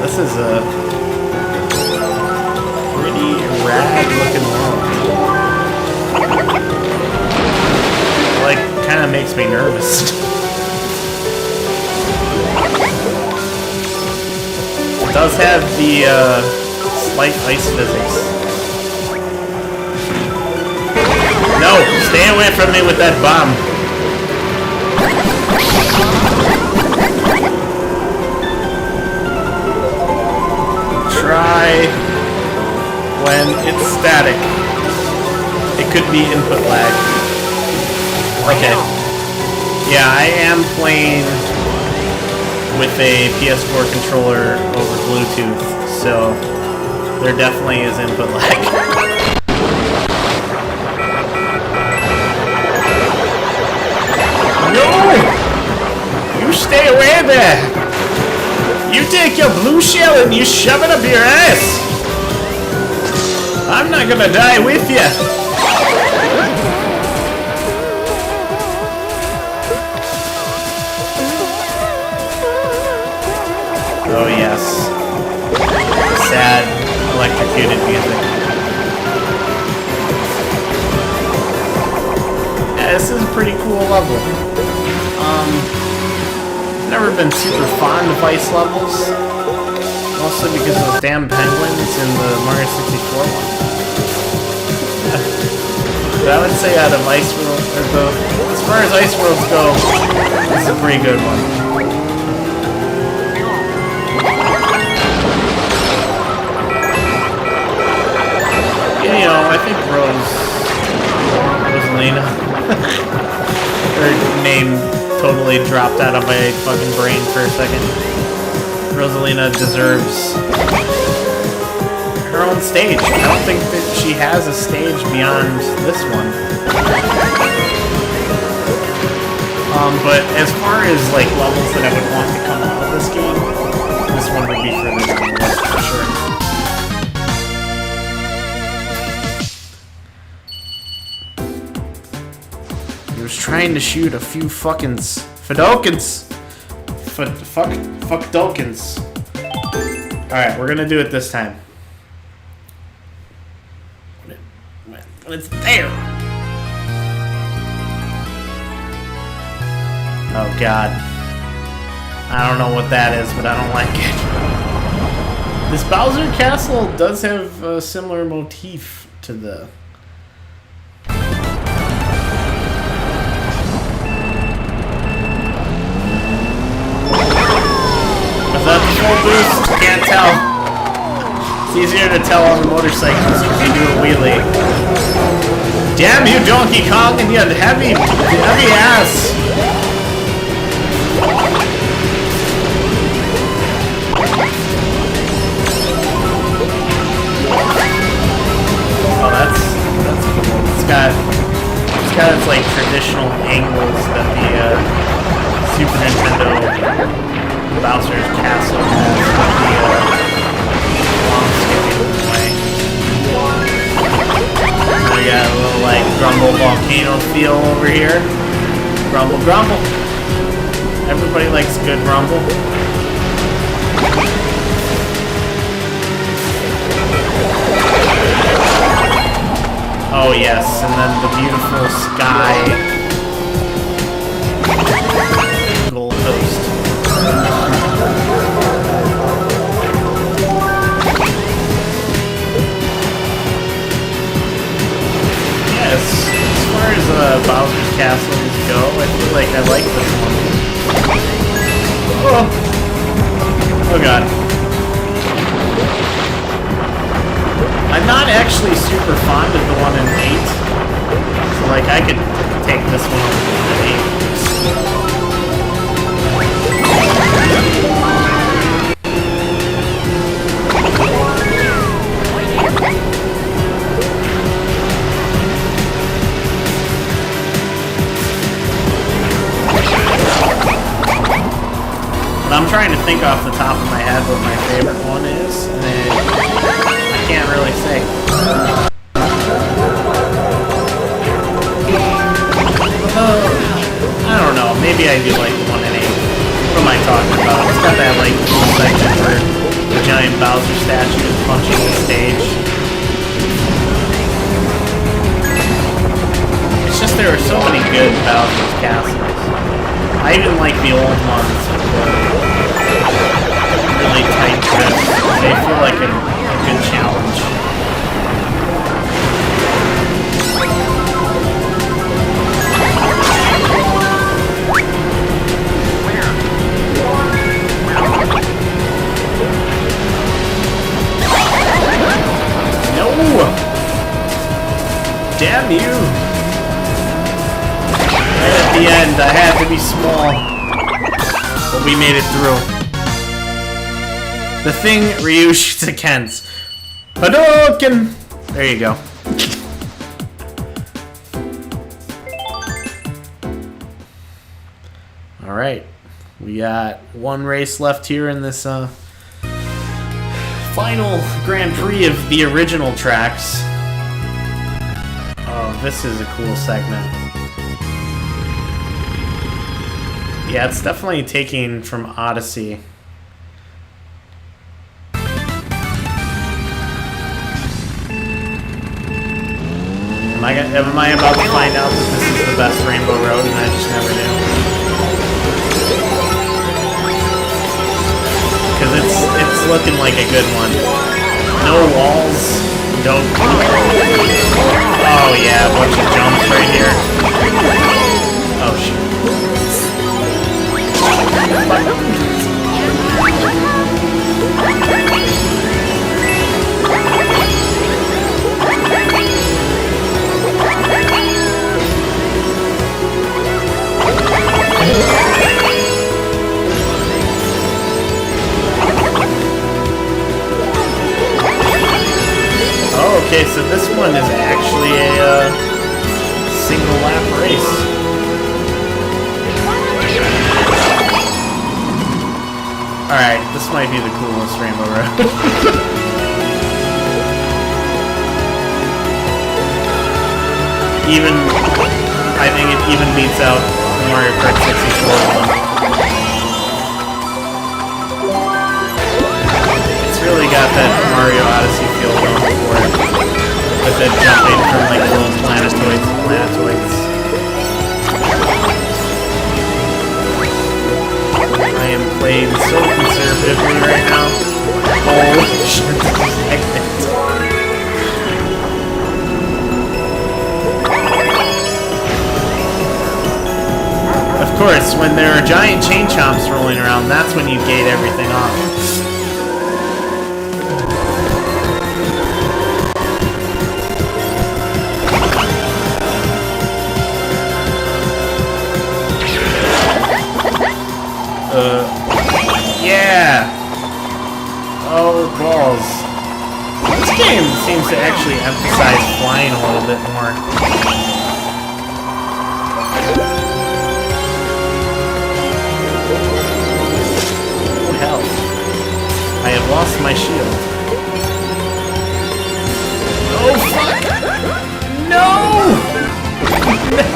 This is a pretty rad looking world. Like, kind of makes me nervous. It does have the slight ice physics. No, stay away from me with that bomb. Try when it's static. It could be input lag. Okay. Yeah, I am playing with a PS4 controller over Bluetooth, so there definitely is input lag. No! You stay away there! You take your blue shell and you shove it up your ass! I'm not gonna die with you! Oh yes. Sad, electrocuted music. Yeah, this is a pretty cool level. never been super fond of ice levels, mostly because of those damn penguins in the Mario 64 one. But I would say out of Ice World, as far as Ice Worlds go, it's a pretty good one. You know, I think Rosalina, her name totally dropped out of my fucking brain for a second. Rosalina deserves her own stage. I don't think that she has a stage beyond this one. But as far as like levels that I would want to come out of this game, this one would be further down the list for sure. He was trying to shoot a few fuckins. Fadokins! Fuck-dokins. Alright, we're gonna do it this time. When it's there! Oh god. I don't know what that is, but I don't like it. This Bowser Castle does have a similar motif to the... Was that the full boost? Can't tell. It's easier to tell on the motorcycles because you do a wheelie. Damn you, Donkey Kong, and you have heavy ass. Oh, that's cool. It's got its like traditional angles that the Super Nintendo Bowser's Castle has with the long skipping way. We got a little like Grumble volcano feel over here. Grumble, grumble. Everybody likes good rumble. Oh yes, and then the beautiful sky gold coast. Yes, as far as Bowser's Castles go, I feel like I like this one. Oh god. I'm not actually super fond of the one in 8. So like I could take this one over the one in 8. But I'm trying to think off the top of my head what my favorite one is, and I can't really say. I don't know, maybe I do like the one in 8. What am I talking about? It's got that like cool section where the giant Bowser statue is punching the stage. It's just there are so many good Bowser's Castles. I even like the old ones with the really tight grips. They feel like a good challenge. No! Damn you! Right at the end, I had to be small. But we made it through. The thing Ryu shoots against. Hadouken! There you go. Alright. We got one race left here in this final Grand Prix of the original tracks. Oh, this is a cool segment. Yeah, it's definitely taking from Odyssey. Am I about to find out that this is the best Rainbow Road and I just never knew? looking like a good one. No walls. Don't. Oh yeah, a bunch of jumps right here. Oh shit. Oh, okay, so this one is actually a single lap race. Alright, this might be the coolest Rainbow Road. Even, I think it even beats out the Mario Kart 64 one. It's really got that Mario Odyssey feel going for it. With it jumping from like little planetoids to planetoids. I am playing so conservatively right now. Holy shit, Of course, when there are giant chain chomps rolling around, that's when you gate everything off. Yeah! Oh, balls. This game seems to actually emphasize flying a little bit more. Oh, hell. I have lost my shield. Oh, fuck! No! No!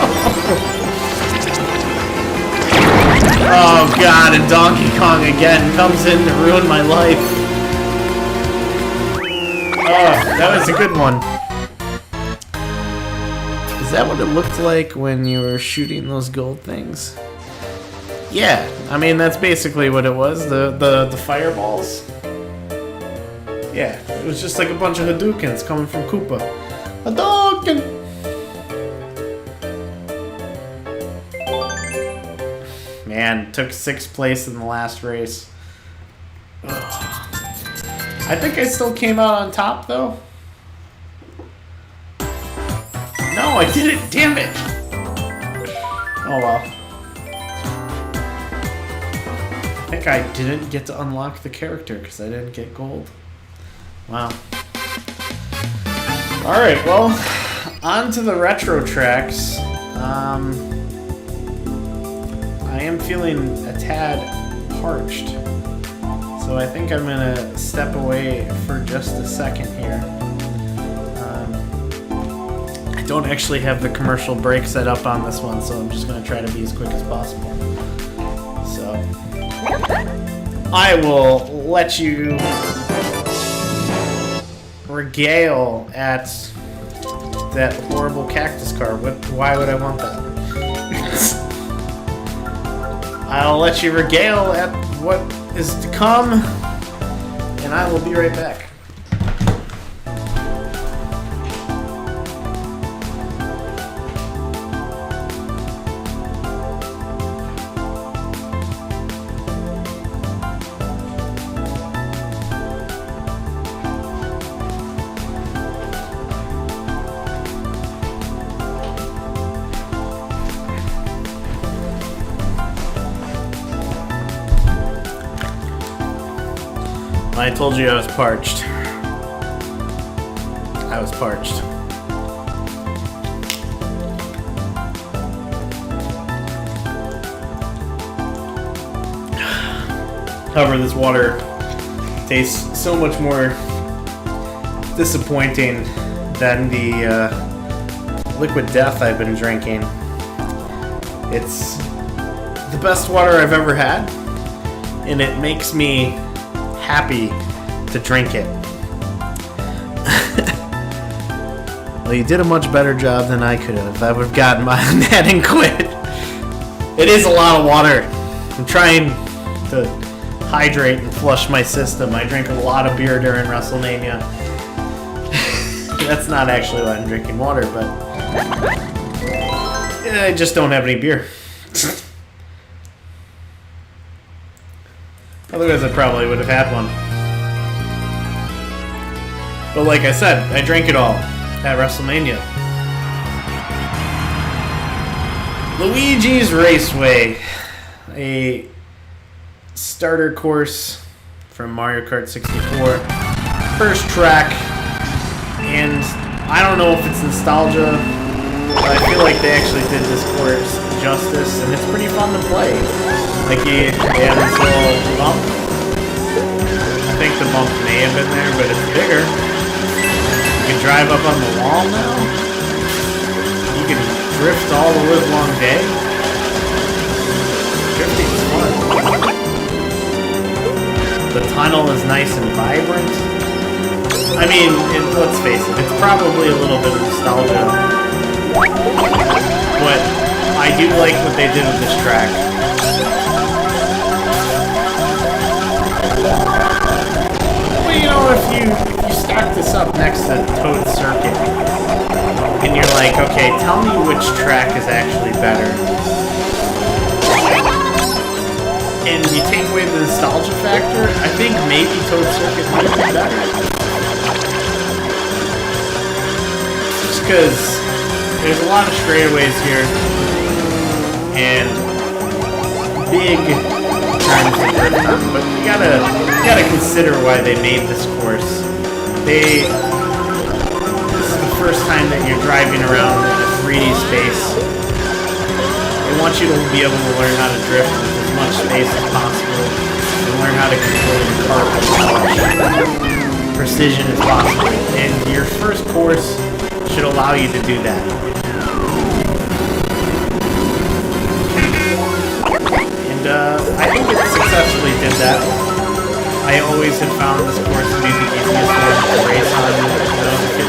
Oh god, and Donkey Kong again comes in to ruin my life. Oh, that was a good one. Is that what it looked like when you were shooting those gold things? Yeah, I mean that's basically what it was, the fireballs. Yeah, it was just like a bunch of Hadoukens coming from Koopa. Hadouken! Man, took 6th place in the last race. Ugh. I think I still came out on top, though. No, I didn't. Damn it. Oh, well. I think I didn't get to unlock the character because I didn't get gold. Wow. Alright, well, on to the retro tracks. I am feeling a tad parched, so I think I'm gonna step away for just a second here. I don't actually have the commercial break set up on this one, so I'm just gonna try to be as quick as possible. So I will let you regale at that horrible cactus car. Why would I want that? I'll let you regale at what is to come, and I will be right back. I told you I was parched. I was parched. However, this water tastes so much more disappointing than the liquid death I've been drinking. It's the best water I've ever had, and it makes me happy to drink it. Well, you did a much better job than I could have. I would have gotten my net and quit. It is a lot of water. I'm trying to hydrate and flush my system. I drink a lot of beer during WrestleMania. That's not actually why I'm drinking water, but I just don't have any beer. Otherwise, I probably would have had one. But like I said, I drank it all at WrestleMania. Luigi's Raceway, a starter course from Mario Kart 64. First track, and I don't know if it's nostalgia, but I feel like they actually did this course justice, and it's pretty fun to play. Like they have this little bump. I think the bump may have been there, but it's bigger. You can drive up on the wall now. You can drift all the live long day. Drifting's fun. The tunnel is nice and vibrant. I mean, let's face it, it's probably a little bit of nostalgia. But I do like what they did with this track. Well, you know, if you stack this up next to Toad's Circuit, and you're like, okay, tell me which track is actually better. And you take away the nostalgia factor, I think maybe Toad's Circuit might be better. Just because there's a lot of straightaways here, and big turns to drift on, but you gotta consider why they made this course. This is the first time that you're driving around in a 3D space. They want you to be able to learn how to drift with as much space as possible, and learn how to control your car with as much precision as possible. And your first course should allow you to do that. And I think it successfully did that. I always had found this course to be the easiest one to race on when I was a kid.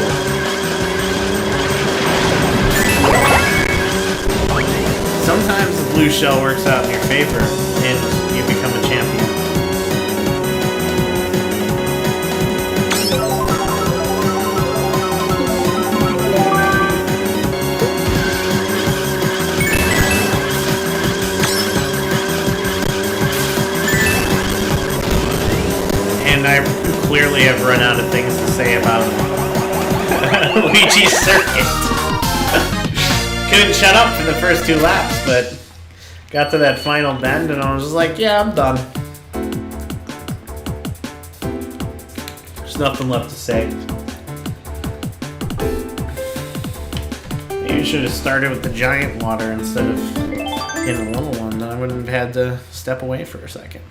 Sometimes the blue shell works out in your favor, and you become a champion. And I clearly have run out of things to say about Luigi's Circuit. Couldn't shut up for the first 2 laps, but got to that final bend and I was just like, yeah, I'm done. There's nothing left to say. Maybe you should have started with the giant water instead of in the little one, then I wouldn't have had to step away for a second.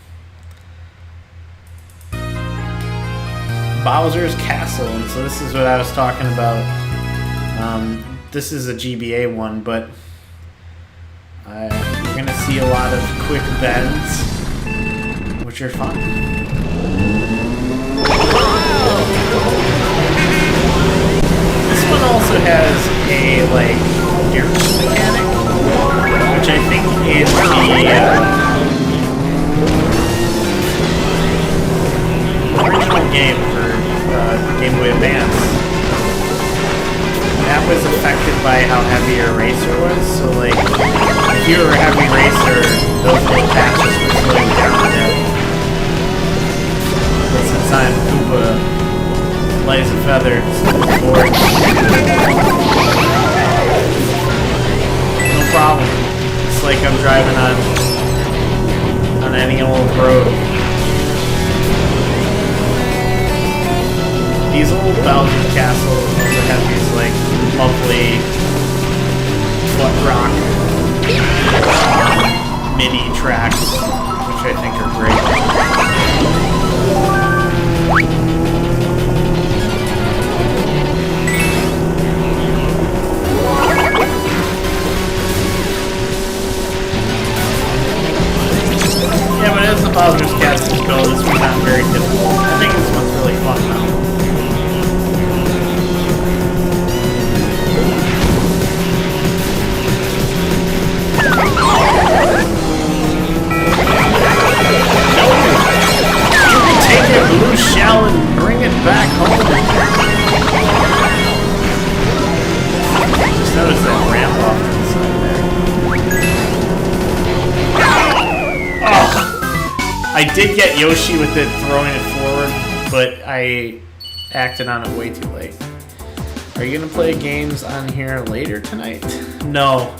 Bowser's Castle, and so this is what I was talking about. This is a GBA one, but you're going to see a lot of quick bends, which are fun. This one also has a, like, gear mechanic, which I think is the original game for Game Boy Advance. That was affected by how heavy your racer was, so like, if you were a heavy racer, those little patches would slow you down a bit. But since I'm Koopa, light as a feather, forward. No problem. It's like I'm driving on any old road. These old Bowser's Castles also have these like lovely butt rock mini tracks, which I think are great. Yeah, but as the Bowser's Castles go, this one's not very difficult. I think this one's really fun though. I did get Yoshi with it throwing it forward, but I acted on it way too late. Are you gonna play games on here later tonight? No.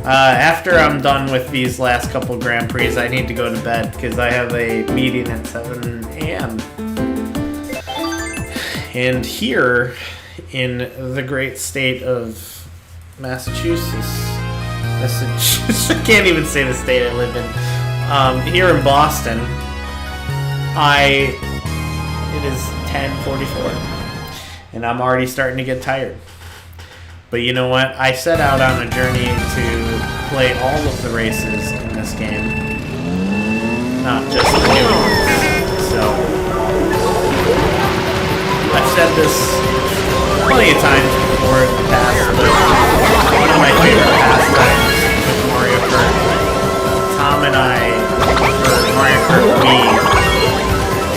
After I'm done with these last couple Grand Prix, I need to go to bed because I have a meeting at 7 a.m. And here in the great state of Massachusetts, I can't even say the state I live in. Here in Boston, it is 10:44, and I'm already starting to get tired. But you know what? I set out on a journey to play all of the races in this game, not just the new ones. So, I've said this plenty of times before in the past, but one of my favorite pastimes with Mario Kart, Tom and I, for Mario Kart Wii,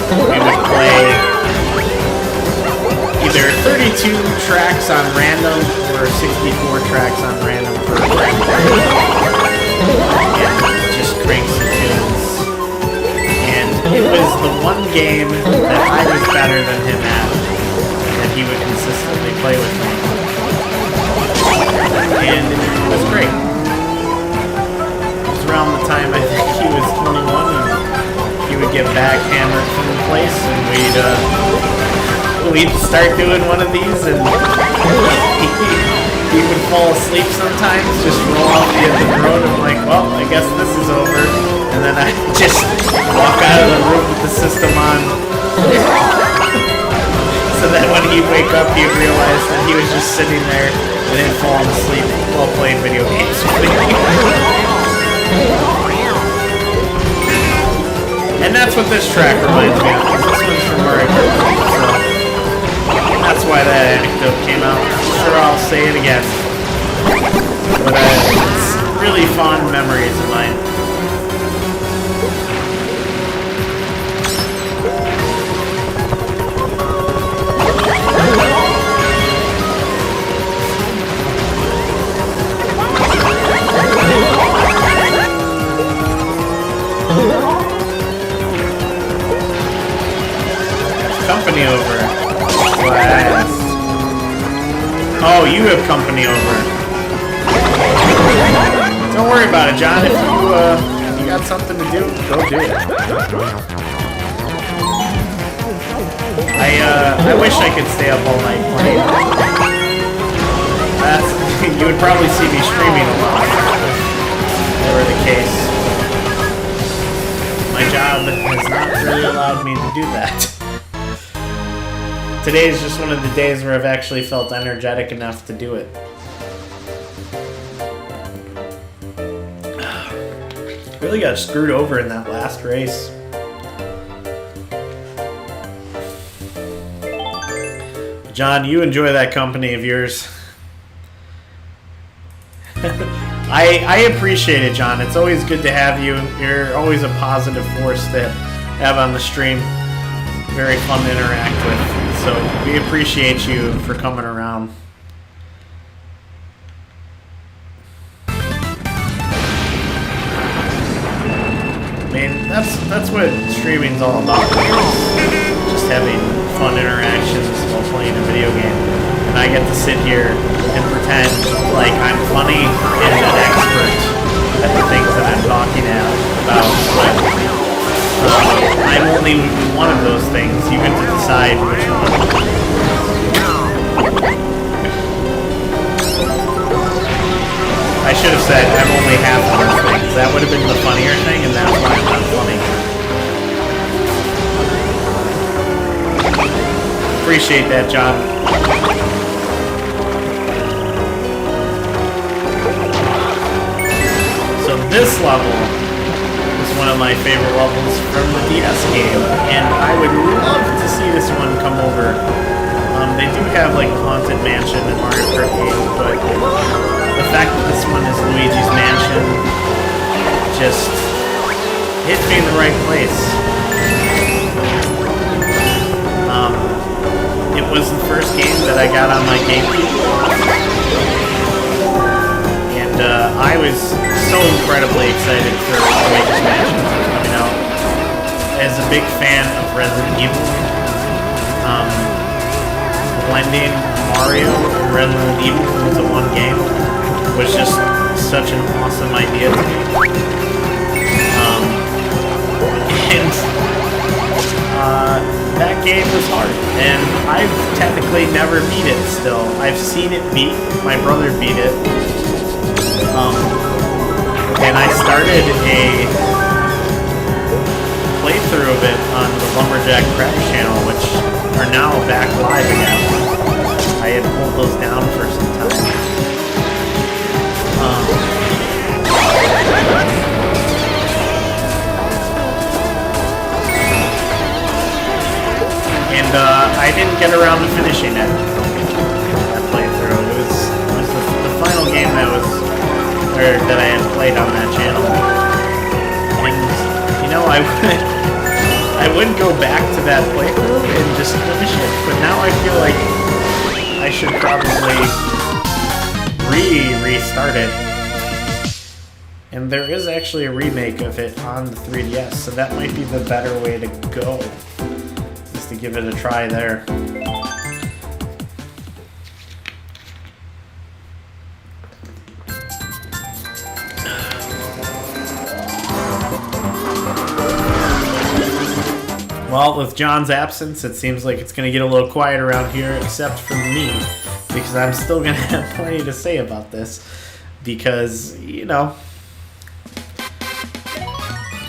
we would play either 32 tracks on random or 64 tracks on random per Grand Prix. And just crank some tunes. And it was the one game that I was better than him at, that he would consistently play with me. And it was great. It was around the time I think he was 21, and he would get backhammered from the place, and we'd start doing one of these, and he would fall asleep sometimes, just roll off the end of the road. I'm like, well, I guess this is over. And then I just walk out of the room with the system on. So that when he'd wake up, he'd realize that he was just sitting there and then falling asleep while playing video games with me. And that's what this track reminds me of. This one's from Mario Kart, so that's why that anecdote came out. I'm sure I'll say it again. But it's really fond memories of mine. Company over. Blast. Oh, you have company over. Don't worry about it, John. If you got something to do, go do it. I wish I could stay up all night playing. You would probably see me streaming a lot if that were the case. My job has not really allowed me to do that. Today is just one of the days where I've actually felt energetic enough to do it. Really got screwed over in that last race. John, you enjoy that company of yours. I appreciate it, John. It's always good to have you. You're always a positive force to have on the stream. Very fun to interact with. So we appreciate you for coming around. I mean, that's what streaming's all about. Just having fun interactions while playing a video game. And I get to sit here and pretend like I'm funny and an expert at the things that I'm talking about. I'm only one of those things. You get to decide which one. I should have said I'm only half of those things. That would have been the funnier thing, and that's why I'm not funny. Appreciate that, John. So this level is one of my favorite levels from the DS game, and I would love to see this one come over. They do have like Haunted Mansion and Mario Kart 8, but the fact that this one is Luigi's Mansion just hit me in the right place. It was the first game that I got on my GameCube, and I was so incredibly excited for Luigi's Mansion coming out. as a big fan of Resident Evil, blending Mario and Resident Evil into one game was just such an awesome idea to me. And that game was hard, and I've technically never beat it still. I've seen it beat, my brother beat it, and I started a playthrough of it on the Lumberjack Crash channel, which are now back live again. I had pulled those down for some time. And I didn't get around to finishing it. That playthrough. It was the final game that I had played on that channel. And you know, I would go back to that playthrough and just finish it, but now I feel like I should probably restart it. And there is actually a remake of it on the 3DS, so that might be the better way to go, is to give it a try there. Well, with John's absence, it seems like it's going to get a little quiet around here, except for me, because I'm still going to have plenty to say about this, because, you know,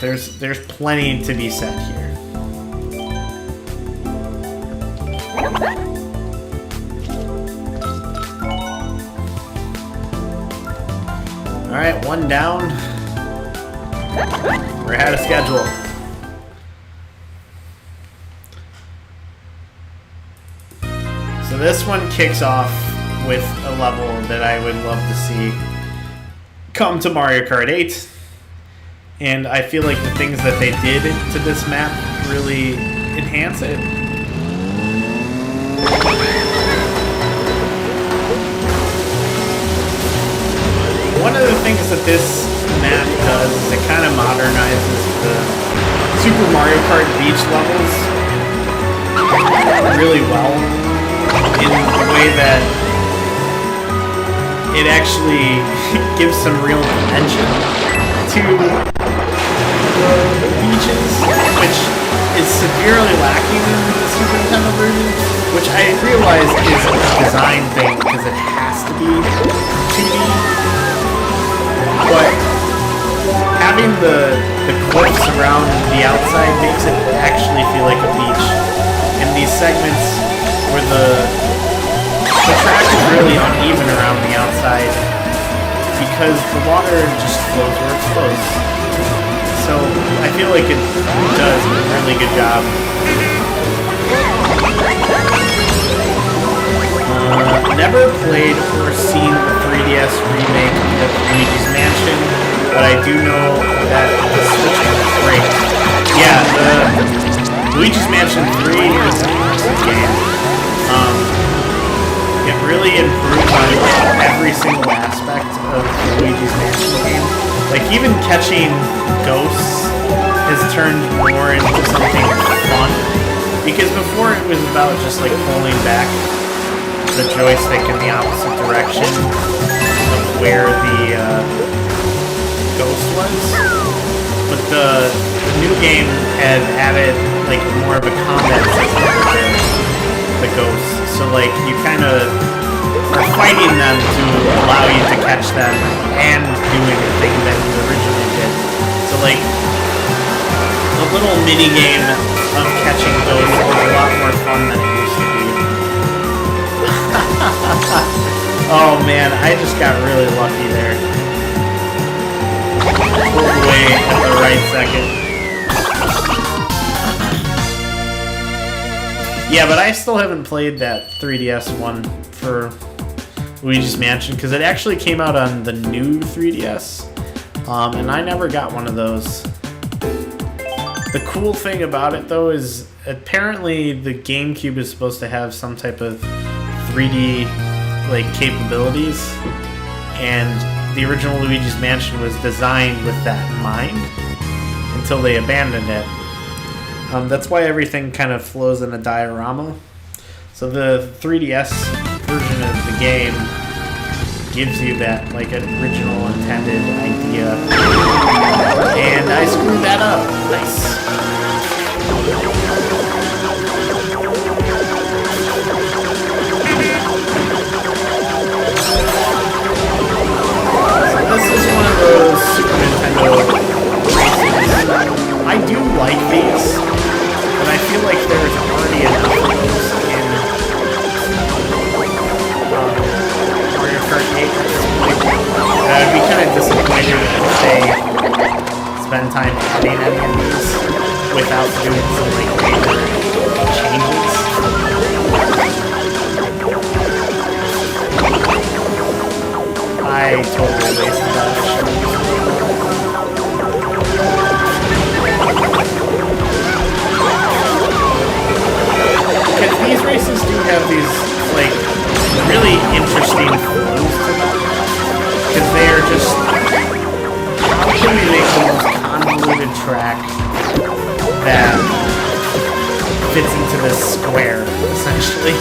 there's plenty to be said here. Alright, one down. We're ahead of schedule. So this one kicks off with a level that I would love to see come to Mario Kart 8. And I feel like the things that they did to this map really enhance it. One of the things that this map does is it kind of modernizes the Super Mario Kart Beach levels really well, in a way that it actually gives some real dimension to the beaches, which is severely lacking in the Super Nintendo version, which I realize is a design thing because it has to be 2D, but having the cliffs around the outside makes it actually feel like a beach. And these segments where the track is really uneven around the outside because the water just flows where it flows. So I feel like it does a really good job. Never played or seen the 3DS remake of Luigi's Mansion, but I do know that the Switch one is great. Yeah, the Luigi's Mansion 3 is an awesome game. It really improved on every single aspect of the Luigi's Mansion game. Like, even catching ghosts has turned more into something fun. Because before it was about just like pulling back the joystick in the opposite direction of where the ghost was. But the new game had added like more of a combat system with the ghosts. So like you kind of are fighting them to allow you to catch them and do anything that you originally did. So like the little mini game of catching ghosts was a lot more fun than it used to be. Oh man, I just got really lucky there. Pulled away at the right second. Yeah, but I still haven't played that 3DS one for Luigi's Mansion because it actually came out on the new 3DS, and I never got one of those. The cool thing about it though is apparently the GameCube is supposed to have some type of 3D like capabilities, and the original Luigi's Mansion was designed with that in mind until they abandoned it. That's why everything kind of flows in a diorama. So the 3DS version of the game gives you that like original intended idea. And I screwed that up. Nice. So this is one of those Super Nintendo races. I do like these, but I feel like there's already enough of those in Mario Kart 8 at this point. I'd be kind of disappointed if they spend time adding any of these without doing some like major changes. I totally wasted that. Because these races do have these like really interesting flows to them. Because they are just how can we make the most convoluted track that fits into this square, essentially.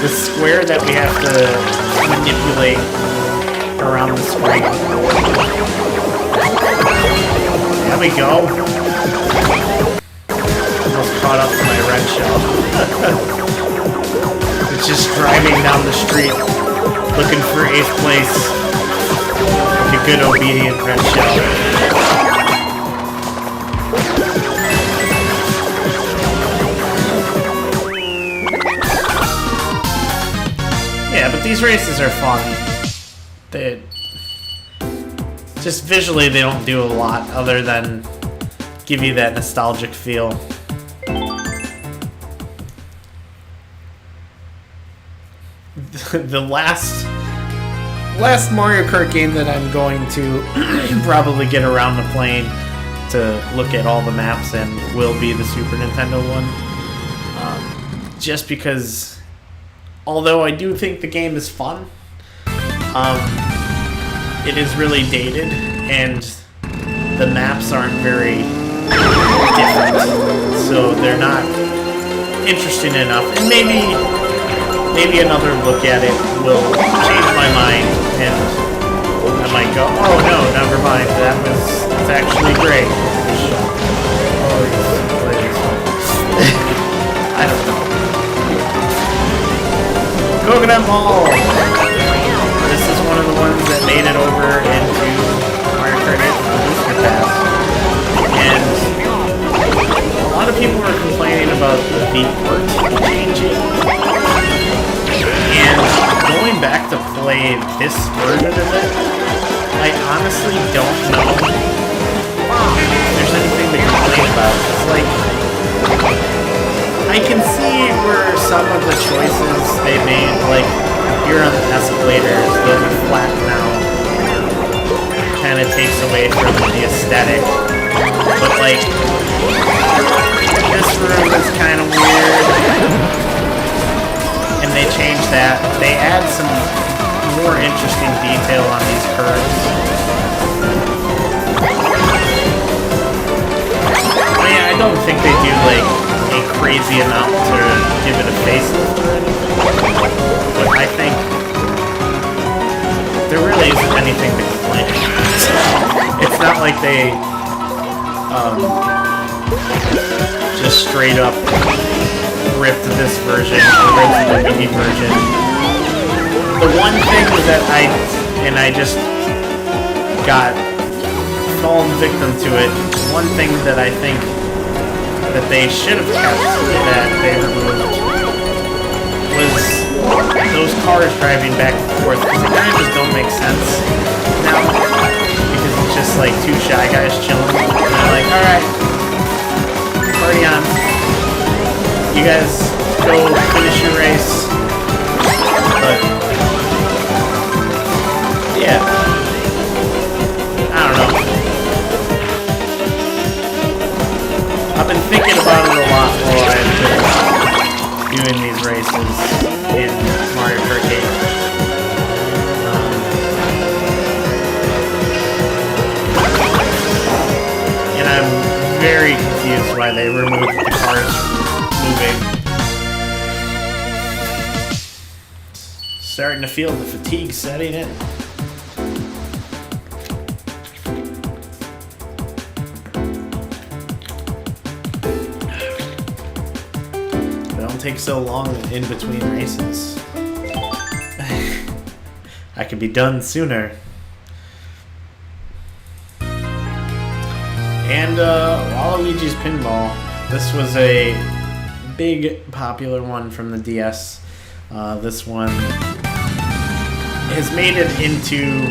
The square that we have to manipulate around the screen. There we go. Almost caught up to my red shell. It's just driving down the street looking for 8th place. Like a good obedient red shell. Yeah, but these races are fun. They just visually they don't do a lot other than give you that nostalgic feel. The last Mario Kart game that I'm going to probably get around to playing to look at all the maps and will be the Super Nintendo one. Just because, although I do think the game is fun, it is really dated and the maps aren't very different, so they're not interesting enough. And maybe another look at it will change my mind, and I might go, oh no, never mind, it's actually great. I don't know. Coconut Mall! This is one of the ones that made it over into Mario Kart 8 Booster Pass. And a lot of people were complaining about the art changing. And going back to play this version of it, I honestly don't know if there's anything to complain about. It's like, I can see where some of the choices they made, like here on the escalators, they'll be flat now. Kind of takes away from the aesthetic. But like, this room is kind of weird. And they changed that. They add some more interesting detail on these curves. I mean, I don't think they do like a crazy amount to give it a facelift or anything. But I think there really isn't anything to complain about. It's not like they just straight up ripped this version or ripped the mini version. The one thing that I just got fallen victim to it, one thing that I think that they should have kept that they removed was those cars driving back and forth, because they kind of just don't make sense now, because it's just like two Shy Guys chilling, and they're like, alright, party on. You guys go finish your race. But yeah, I don't know. I've been thinking about it a lot while I've been doing these races in Mario Kart 8. And I'm very confused confused why they removed the cars moving. Starting to feel the fatigue setting in. They don't take so long in between races. I could be done sooner. And Waluigi's Pinball. This was a big popular one from the DS. This one has made it into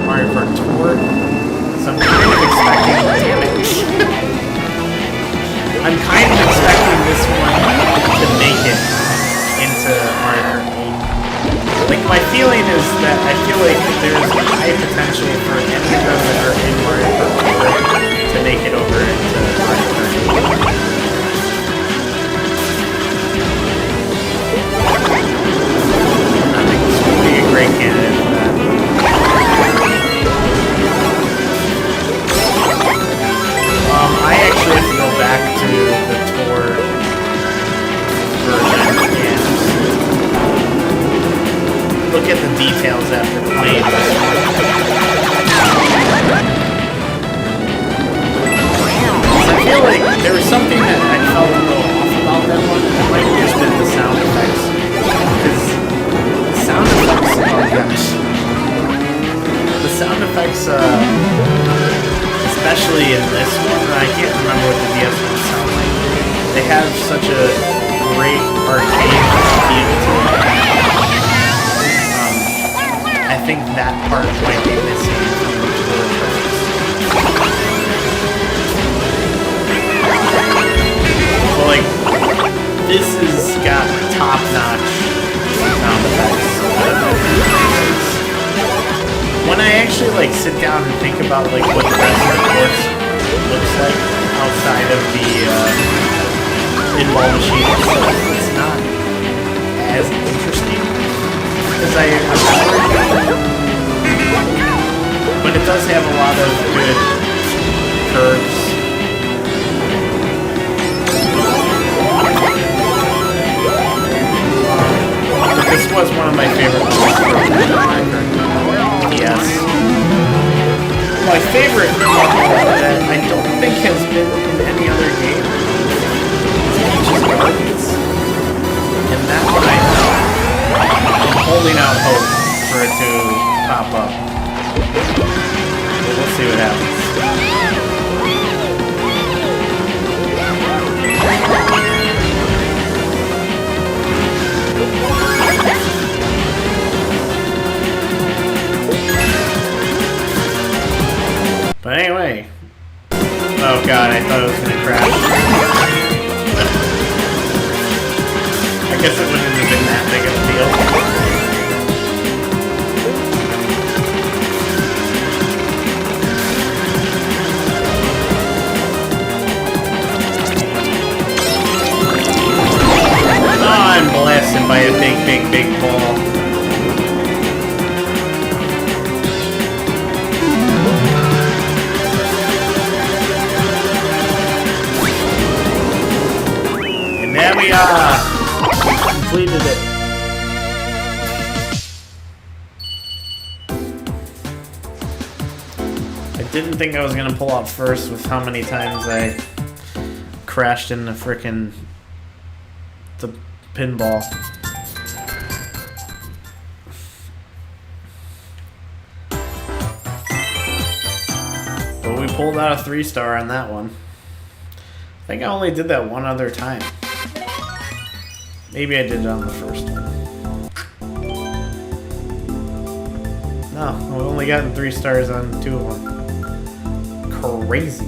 Mario Kart Tour. So I'm kind of expecting, damn it. I'm kind of expecting this one to make it into Mario Kart 8. Like, my feeling is that I feel like there's high potential for any of them that are in Mario Kart Tour to make it over into Mario Kart 8. I think this would be a great candidate for that. I actually have to go back to the tour version and look at the details after playing this one. I feel like there was something that I felt a little off about that one. It might have just been the sound effects. Because the sound effects, oh gosh. The sound effects, especially in this one, I can't remember what the DS ones sound like. They have such a great arcade feel to them. I think that part might be missing from the tour tracks. But like, this has got top-notch sound effects. When I actually like sit down and think about like what the rest of the course looks like outside of the pinball machine itself, it's not as interesting as I remember. But it does have a lot of good curves. But this was one of my favorite ones from Mario Kart DS. My favorite level that I don't think has been in any other game is Peach's Gardens. And that one I know. I'm holding out hope for it to pop up. But we'll see what happens. But anyway. Oh god, I thought it was gonna crash. I guess it wouldn't have been that big of a deal. Oh, I'm blasted by a big ball. There we are! Completed it. I didn't think I was gonna pull out first with how many times I crashed into frickin' the pinball. But we pulled out a 3-star on that one. I think I only did that one other time. Maybe I did it on the first one. No, I've only gotten 3 stars on 2 of them. Crazy.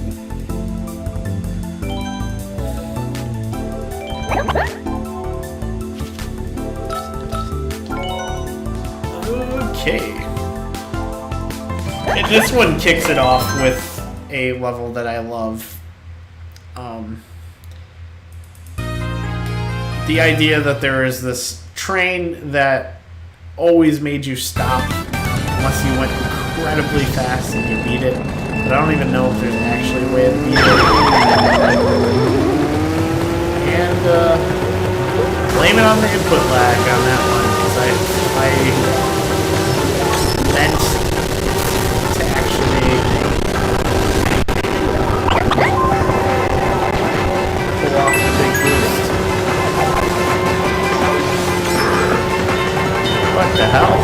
Okay. And this one kicks it off with a level that I love. The idea that there is this train that always made you stop unless you went incredibly fast and you beat it. but I don't even know if there's actually a way to beat it. And, blame it on the input lag on that one, because I meant to actually pull off the big boost. What the hell?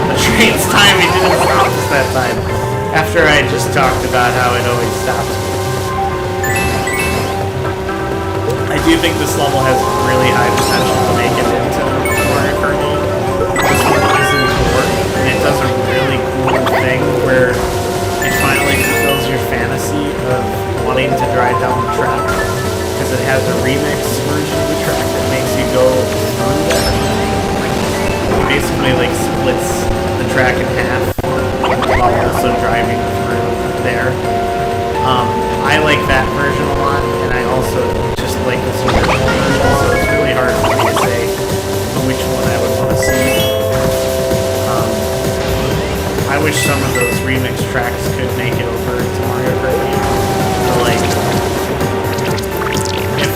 The train's timing didn't stop us that time. After I just talked about how it always stops me. I do think this level has really high potential to make it into Mario Kart 8. This one isn't bored, and it does a really cool thing where it finally fulfills your fantasy of wanting to drive down the track, because it has a remix version of the track that makes you go through there. It basically like splits the track in half while also driving through there. I like that version a lot, and I also just like this original version, so it's really hard for me to say which one I would want to see. I wish some of those remix tracks could make it over to Mario Kart 8. But like, if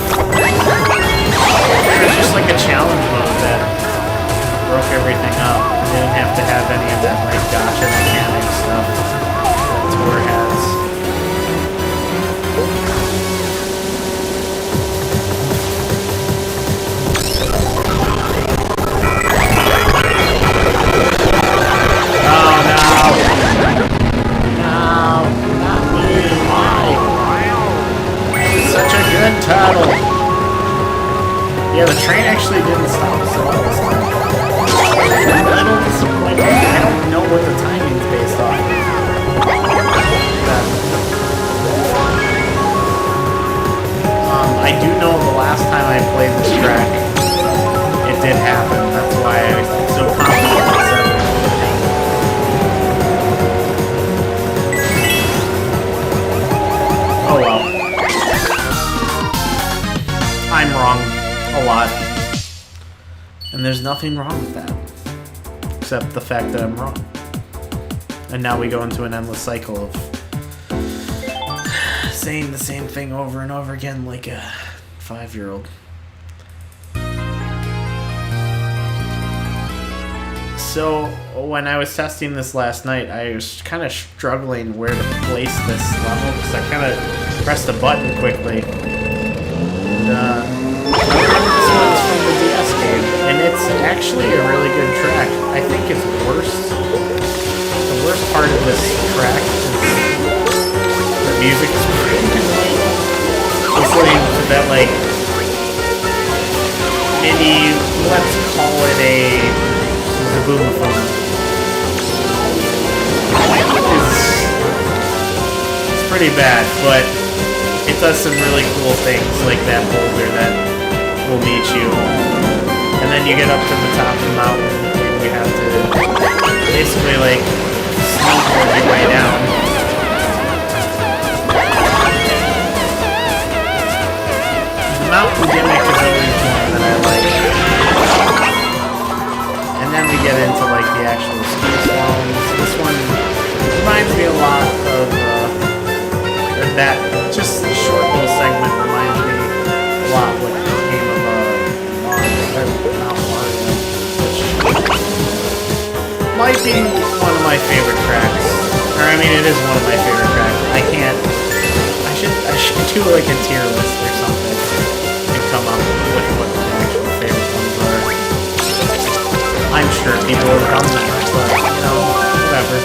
there's just like a challenge mode that broke everything up, you didn't have to have any of that like gotcha mechanic stuff that Tour has. Good title. Yeah, the train actually didn't stop us at all this time. I'm a little disappointed. I don't know what the timing's based off of. I do know the last time I played this track, it did happen. That's why I was so confident in 7. Oh well. I'm wrong a lot. And there's nothing wrong with that. Except the fact that I'm wrong. And now we go into an endless cycle of saying the same thing over and over again like a 5-year-old. So, when I was testing this last night, I was kind of struggling where to place this level, because I kind of pressed a button quickly. And, this one's from the DS game, and it's actually a really good track. I think it's worse. The worst part of this track is the music is pretty annoying. Listening to that, like, mini, let's call it a boom-a-phone. It's pretty bad, but it does some really cool things, like that boulder that will meet you. And then you get up to the top of the mountain, and you have to basically, like, snowboard your way down. The mountain gimmick is always one that I like. And then we get into like the actual ski slaloms. This one reminds me a lot of that. Just the short little segment reminds me a lot what came of Mount Mario, which might be one of my favorite tracks. Or I mean, it is one of my favorite tracks. I should do like a tier list or something and come up with what the actual favorite ones are. I'm sure people have done that, but, you know, whatever.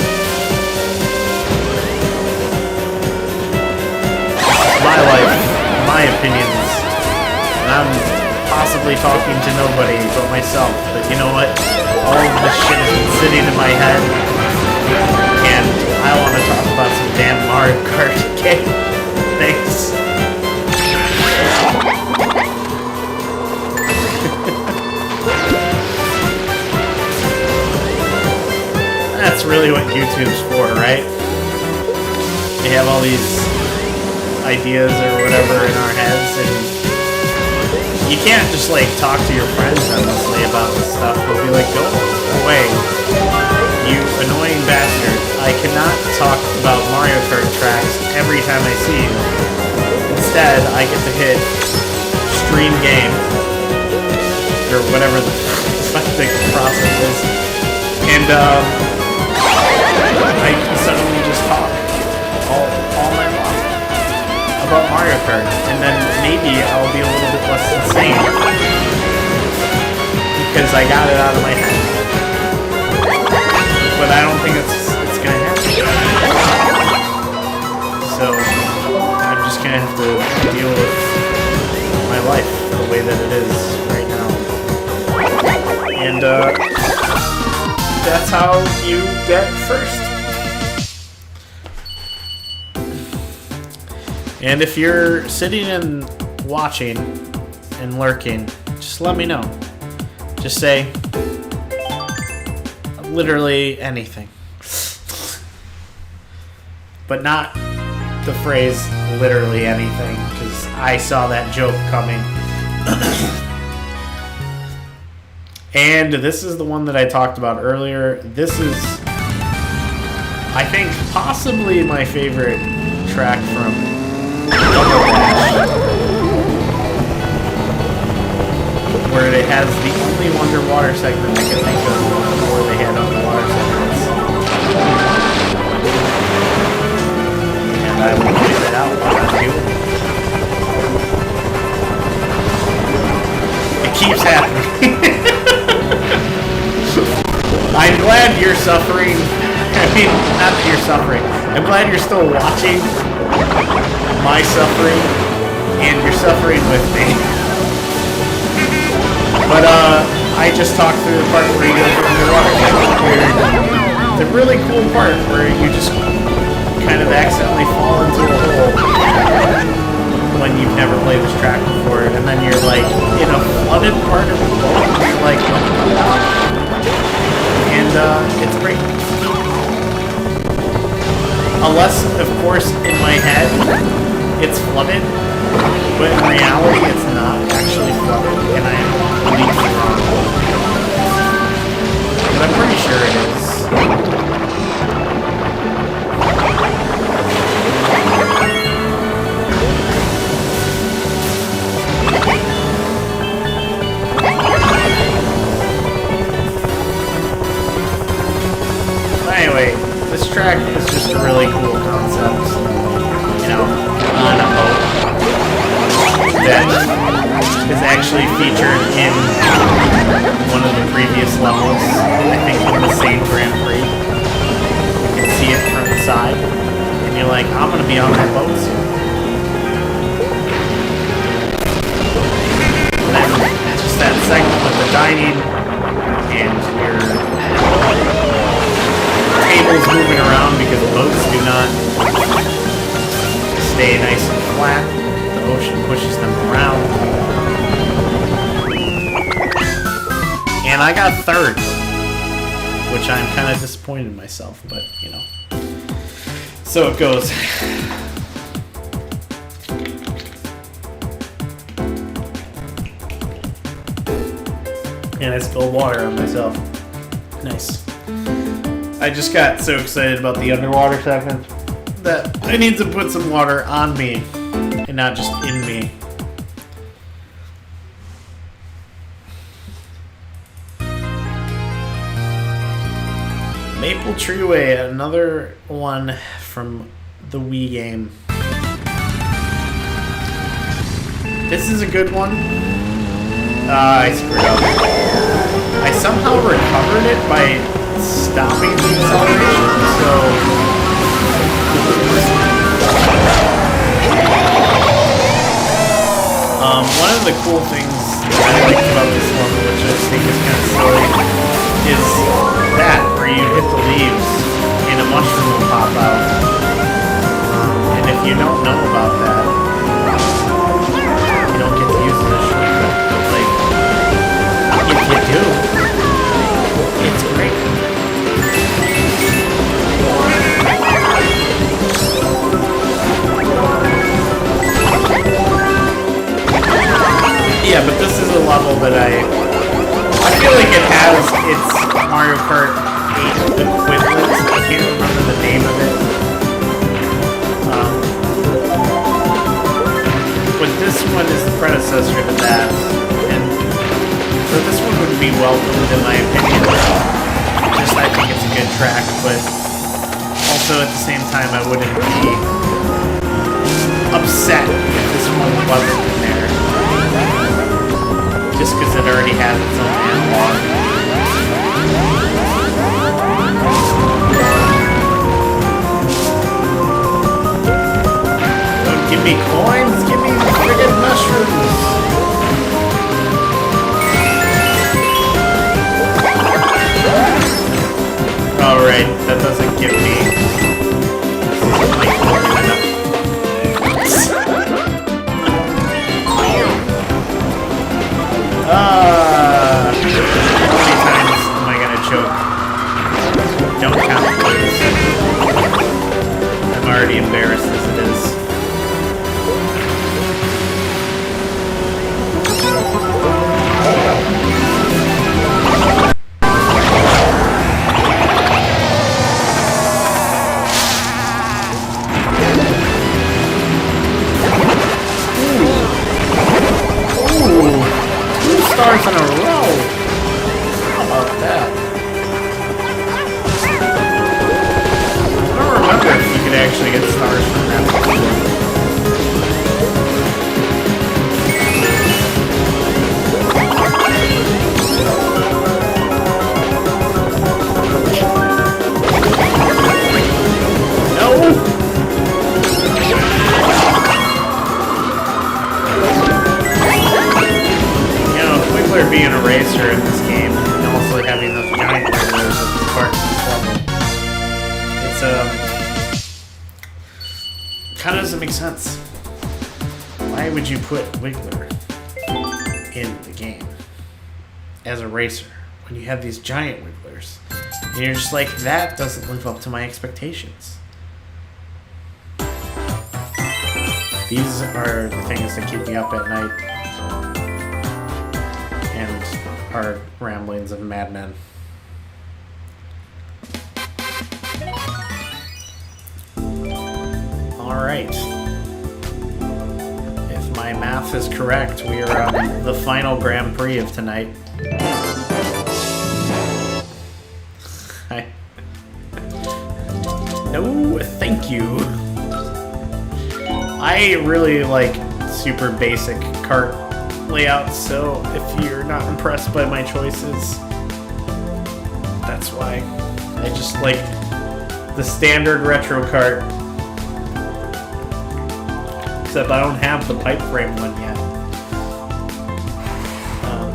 My life, my opinions, and I'm possibly talking to nobody but myself, but you know what? All of this shit has been sitting in my head, and I want to talk about some damn Mario Kart game. Thanks. That's really what YouTube's for, right? We have all these ideas or whatever in our heads, and you can't just like talk to your friends endlessly about this stuff. They'll be like, go away, you annoying bastard. I cannot talk about Mario Kart tracks every time I see you. Instead, I get to hit stream game, or whatever the process is, and I suddenly just talk all night long about Mario Kart, and then maybe I'll be a little bit less insane because I got it out of my head. But I don't think it's gonna happen. So I'm just gonna have to deal with my life the way that it is right now. And that's how you get first. And if you're sitting and watching and lurking, just let me know. Just say literally anything. But not the phrase literally anything, because I saw that joke coming. And this is the one that I talked about earlier. This is, I think, possibly my favorite track from Double Dash, where it has the only underwater segment I can think of before they had underwater segments. And I will point that out while I'm doing it. It keeps happening. I'm glad you're suffering. I mean, not that you're suffering. I'm glad you're still watching my suffering, and you're suffering with me. But I just talked through the part where you go underwater. The really cool part where you just kind of accidentally fall into a hole when you've never played this track before, and then you're like in a flooded part of the boat, like, and it's great. Unless, of course, in my head, it's flooded, but in reality, it's not actually flooded, and I am completely wrong. But I'm pretty sure it is. Anyway, this track is just a really cool concept, you know, on a boat that is actually featured in one of the previous levels, I think in the same Grand Prix. You can see it from the side, and you're like, I'm gonna be on that boat soon. And then just that segment with the dining, and your tables moving around because boats do not stay nice and flat. The ocean pushes them around. And I got third, which I'm kind of disappointed in myself, but you know. So it goes. And I spilled water on myself. Nice. I just got so excited about the underwater segment that I need to put some water on me and not just in me. Maple Treeway, another one from the Wii game. This is a good one. I screwed up. I somehow recovered it by stopping the acceleration, so one of the cool things I like about this level, which I think is kind of silly, is that where you hit the leaves and a mushroom will pop out. And if you don't know about that, you don't get to use this shortcut. But like, if you do, it's great. Yeah, but this is a level that I feel like it has its Mario Kart 8 equivalent. I can't remember the one is the predecessor to that, and so this one would be welcomed in my opinion. Just I think it's a good track, but also at the same time I wouldn't be upset if this one wasn't in there. Just because it already has its own analog. Don't give me coins, give me friggin' mushrooms! Alright, that doesn't give me... How many times am I gonna choke? Don't count, please. I'm already embarrassed as it is. Stars in a row! How about that? I don't remember if you could actually get stars from that. No! Being a racer in this game and also having those giant wigglers as part of this level. It's kind of doesn't make sense. Why would you put Wiggler in the game as a racer when you have these giant wigglers? And you're just like, that doesn't live up to my expectations. These are the things that keep me up at night. And our ramblings of madmen. Alright. If my math is correct, we are on the final Grand Prix of tonight. No, thank you. I really like super basic kart layout, so if you're not impressed by my choices, that's why. I just like the standard retro kart, except I don't have the pipe frame one yet,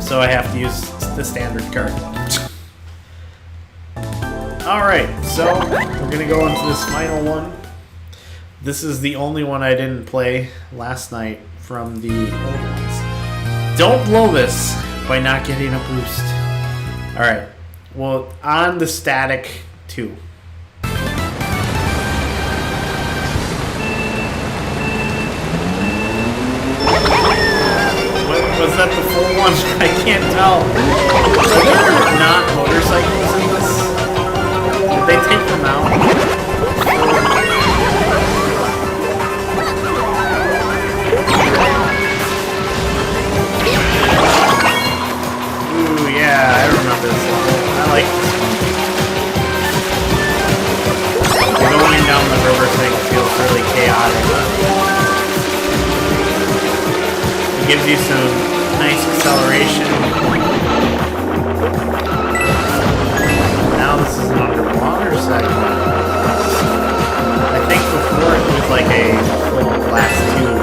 so I have to use the standard kart. Alright, so we're gonna go into this final one. This is the only one I didn't play last night from the old ones. Don't blow this by not getting a boost. Alright, well, on the static 2. Was that the full one? I can't tell. Are there not motorcycles in this? Did they take them out? Ooh, yeah, I remember this level. I like this one. Going down the river thing feels really chaotic. It gives you some nice acceleration. Now this is an underwater segment. I think before it was like a full glass tube.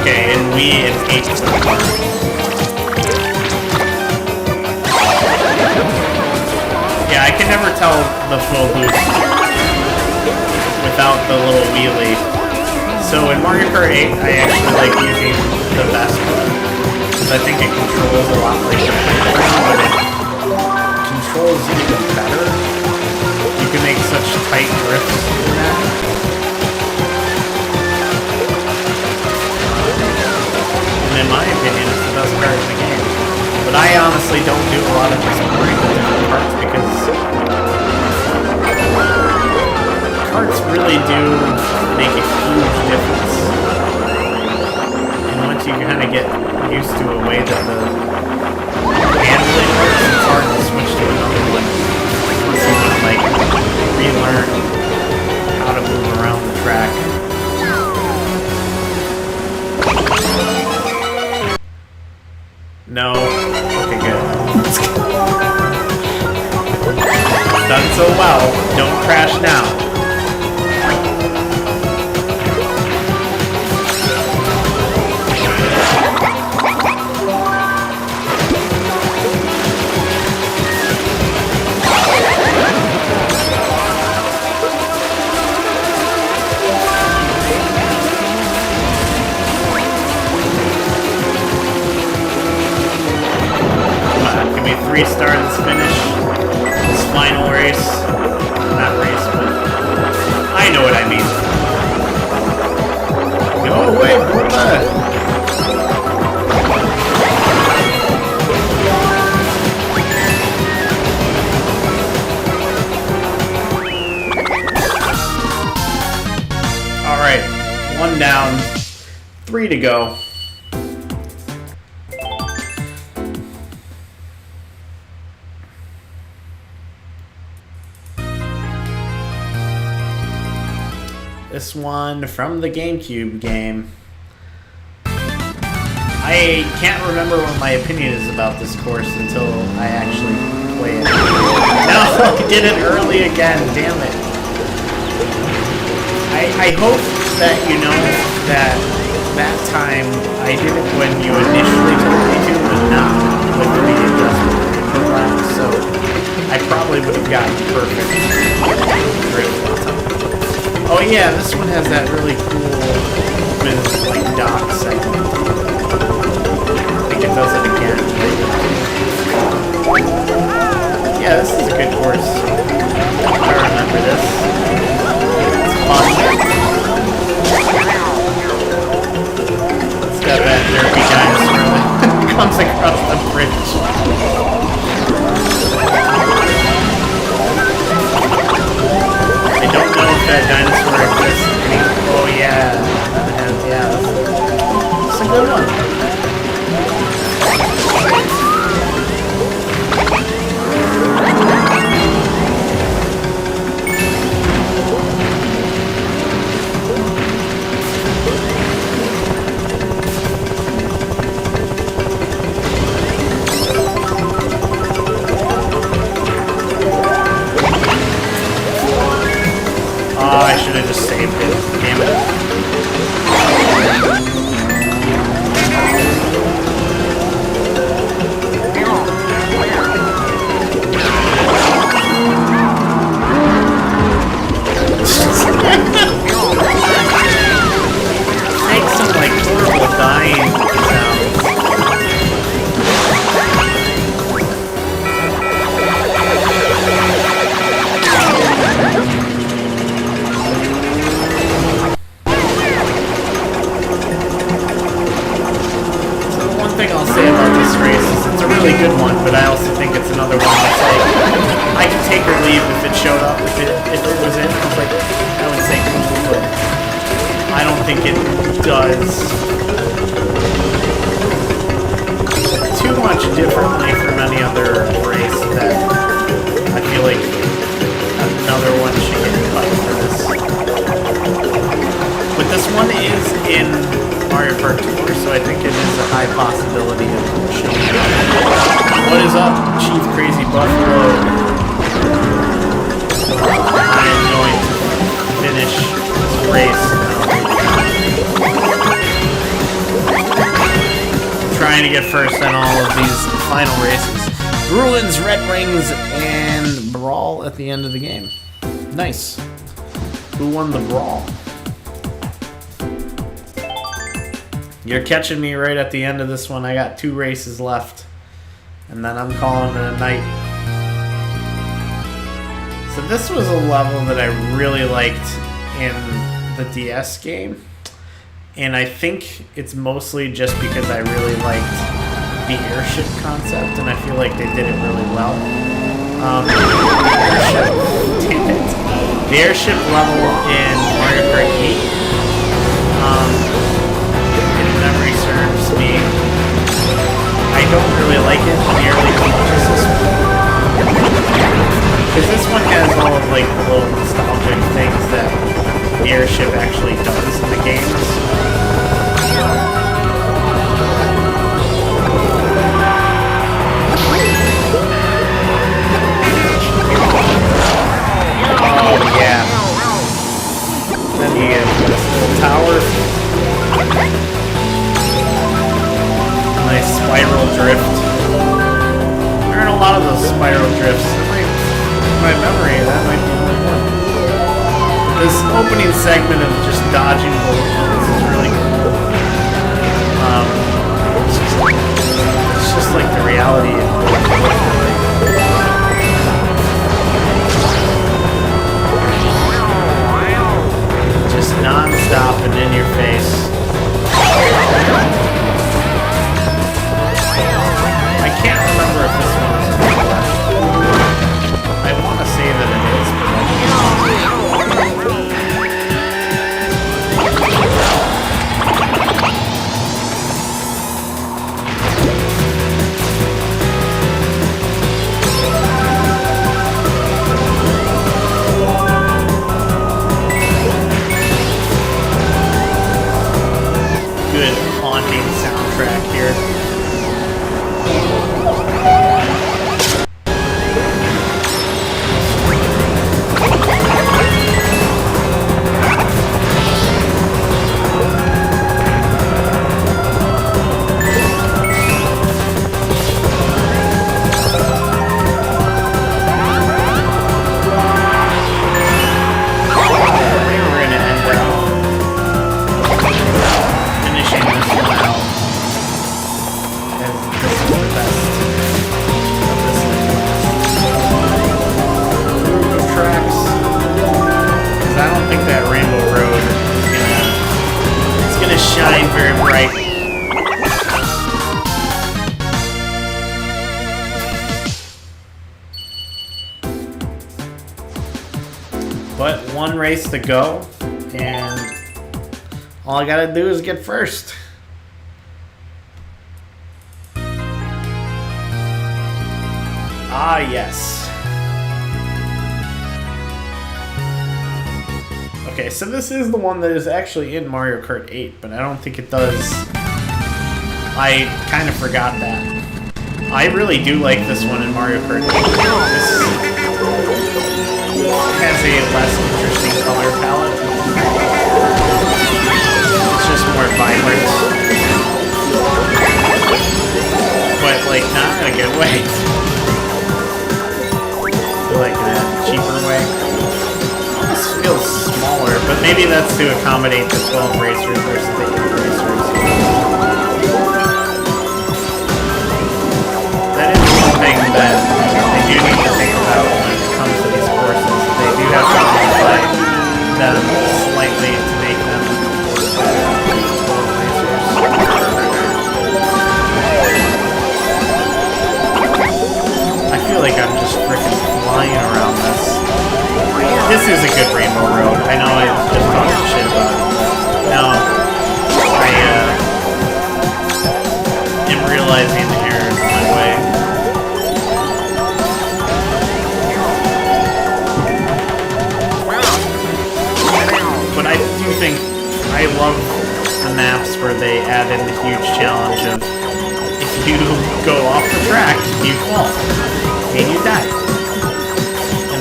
Okay, and it's 8 so far. Yeah, I can never tell the full boost without the little wheelie. So in Mario Kart 8, I actually like using the best one, because I think it controls a lot like the but it controls even better. You can make such tight drifts in that. And in my opinion, it's the best kart in the game. But I honestly don't do a lot of exploring the different parts because carts really do make a huge difference. And once you kind of get used to a way that the handling works, it's hard to switch to another one. Once you want to like relearn how to move around the track. No. Okay, good. Done so well. Don't crash now. Restart this finish, this final race, not race, but I know what I mean. Go away, Puma! Alright, 1 down, 3 to go. This one from the GameCube game. I can't remember what my opinion is about this course until I actually play it. No, I did it early again, damn it. I hope that you know that that time I did it when you initially told me to, but not with the adjustment program, so I probably would have gotten perfect. Oh yeah, this one has that really cool open, like, dock segment. I think it does it again. Yeah, this is a good course. I remember this. It's fun. It's got that derpy dinosaur that comes across the bridge. I don't know if that dinosaur exists anymore. Oh yeah. Yeah. That's a good one. Oh, I should have just saved it. Damn it. Make some like horrible dying sounds. Thing I'll say about this race is it's a really good one, but I also think it's another one that's like I could take or leave if it showed up, if it was in. Like I would say cool, but I don't think it does too much differently from any other race that I feel like another one should get cut for this. But this one is in Mario Kart Tour, so I think it is a high possibility of showing up. What is up, Chief Crazy Buffalo? I'm going to finish this race now. Trying to get first on all of these final races. Bruins, Red Wings, and Brawl at the end of the game. Nice. Who won the Brawl? You're catching me right at the end of this one. I got 2 races left. And then I'm calling it a night. So this was a level that I really liked in the DS game. And I think it's mostly just because I really liked the airship concept, and I feel like they did it really well. Damn it. The airship level in Mario Kart 8, if memory serves me, I don't really like it nearly as much as this one. Because this one has all of like the little nostalgic things that the airship actually does in the games. Oh yeah. Then you get this little tower. Nice spiral drift. There aren't a lot of those spiral drifts. My memory, that might be the only one. This opening segment of just dodging bullet holes is really cool. It's just like the reality of just non-stop and in your face. I can't remember if this one is I want to say that it is, but good haunting soundtrack here. Shine very bright. But one race to go, and all I gotta do is get first. Ah, yes. Okay, so this is the one that is actually in Mario Kart 8, but I don't think it does. I kind of forgot that. I really do like this one in Mario Kart 8. This has a less interesting color palette. It's just more vibrant. But, like, not in a good way. Like in a cheaper way. This feels smaller, but maybe that's to accommodate the 12 racers versus the 8 racers. That is one thing that they do need to think about when it comes to these courses. They do have to modify them slightly to make them 12 racers. I feel like I'm just freaking flying around this. This is a good Rainbow Road. I know I was just talking shit about it. No, I am realizing the errors in my way. But I do think I love the maps where they add in the huge challenge of if you go off the track, you fall and you die.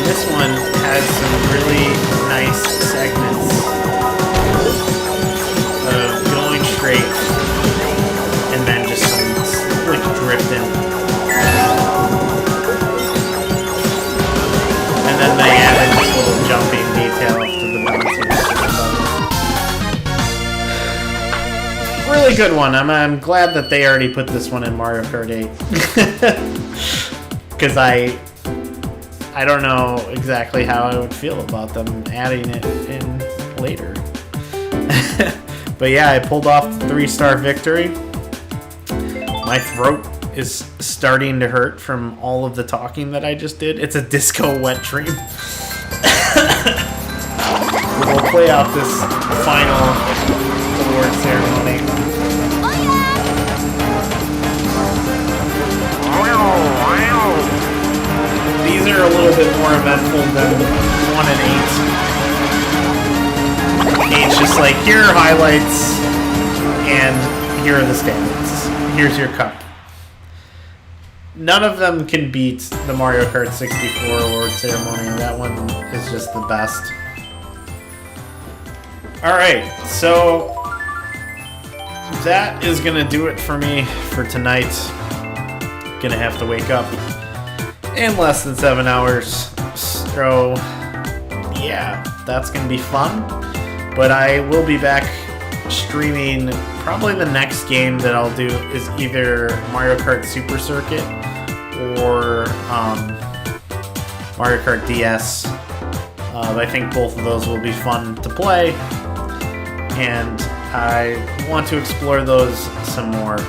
This one has some really nice segments of going straight and then just some slick drifting. And then they added this little jumping detail to the bouncing. Really good one. I'm glad that they already put this one in Mario Kart 8. Because I don't know exactly how I would feel about them adding it in later. But yeah, I pulled off the 3-star victory. My throat is starting to hurt from all of the talking that I just did. It's a disco wet dream. We'll play out this final award ceremony. These are a little bit more eventful than 1 and 8. 8's just like, here are highlights, and here are the standings. Here's your cup. None of them can beat the Mario Kart 64 award ceremony. That one is just the best. Alright, so that is gonna do it for me for tonight. Gonna have to wake up in less than 7 hours. So yeah, that's gonna be fun. But I will be back streaming. Probably the next game that I'll do is either Mario Kart Super Circuit or Mario Kart DS. I think both of those will be fun to play, and I want to explore those some more.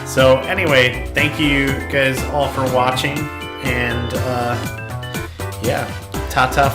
So anyway, thank you guys all for watching, and yeah, ta-ta.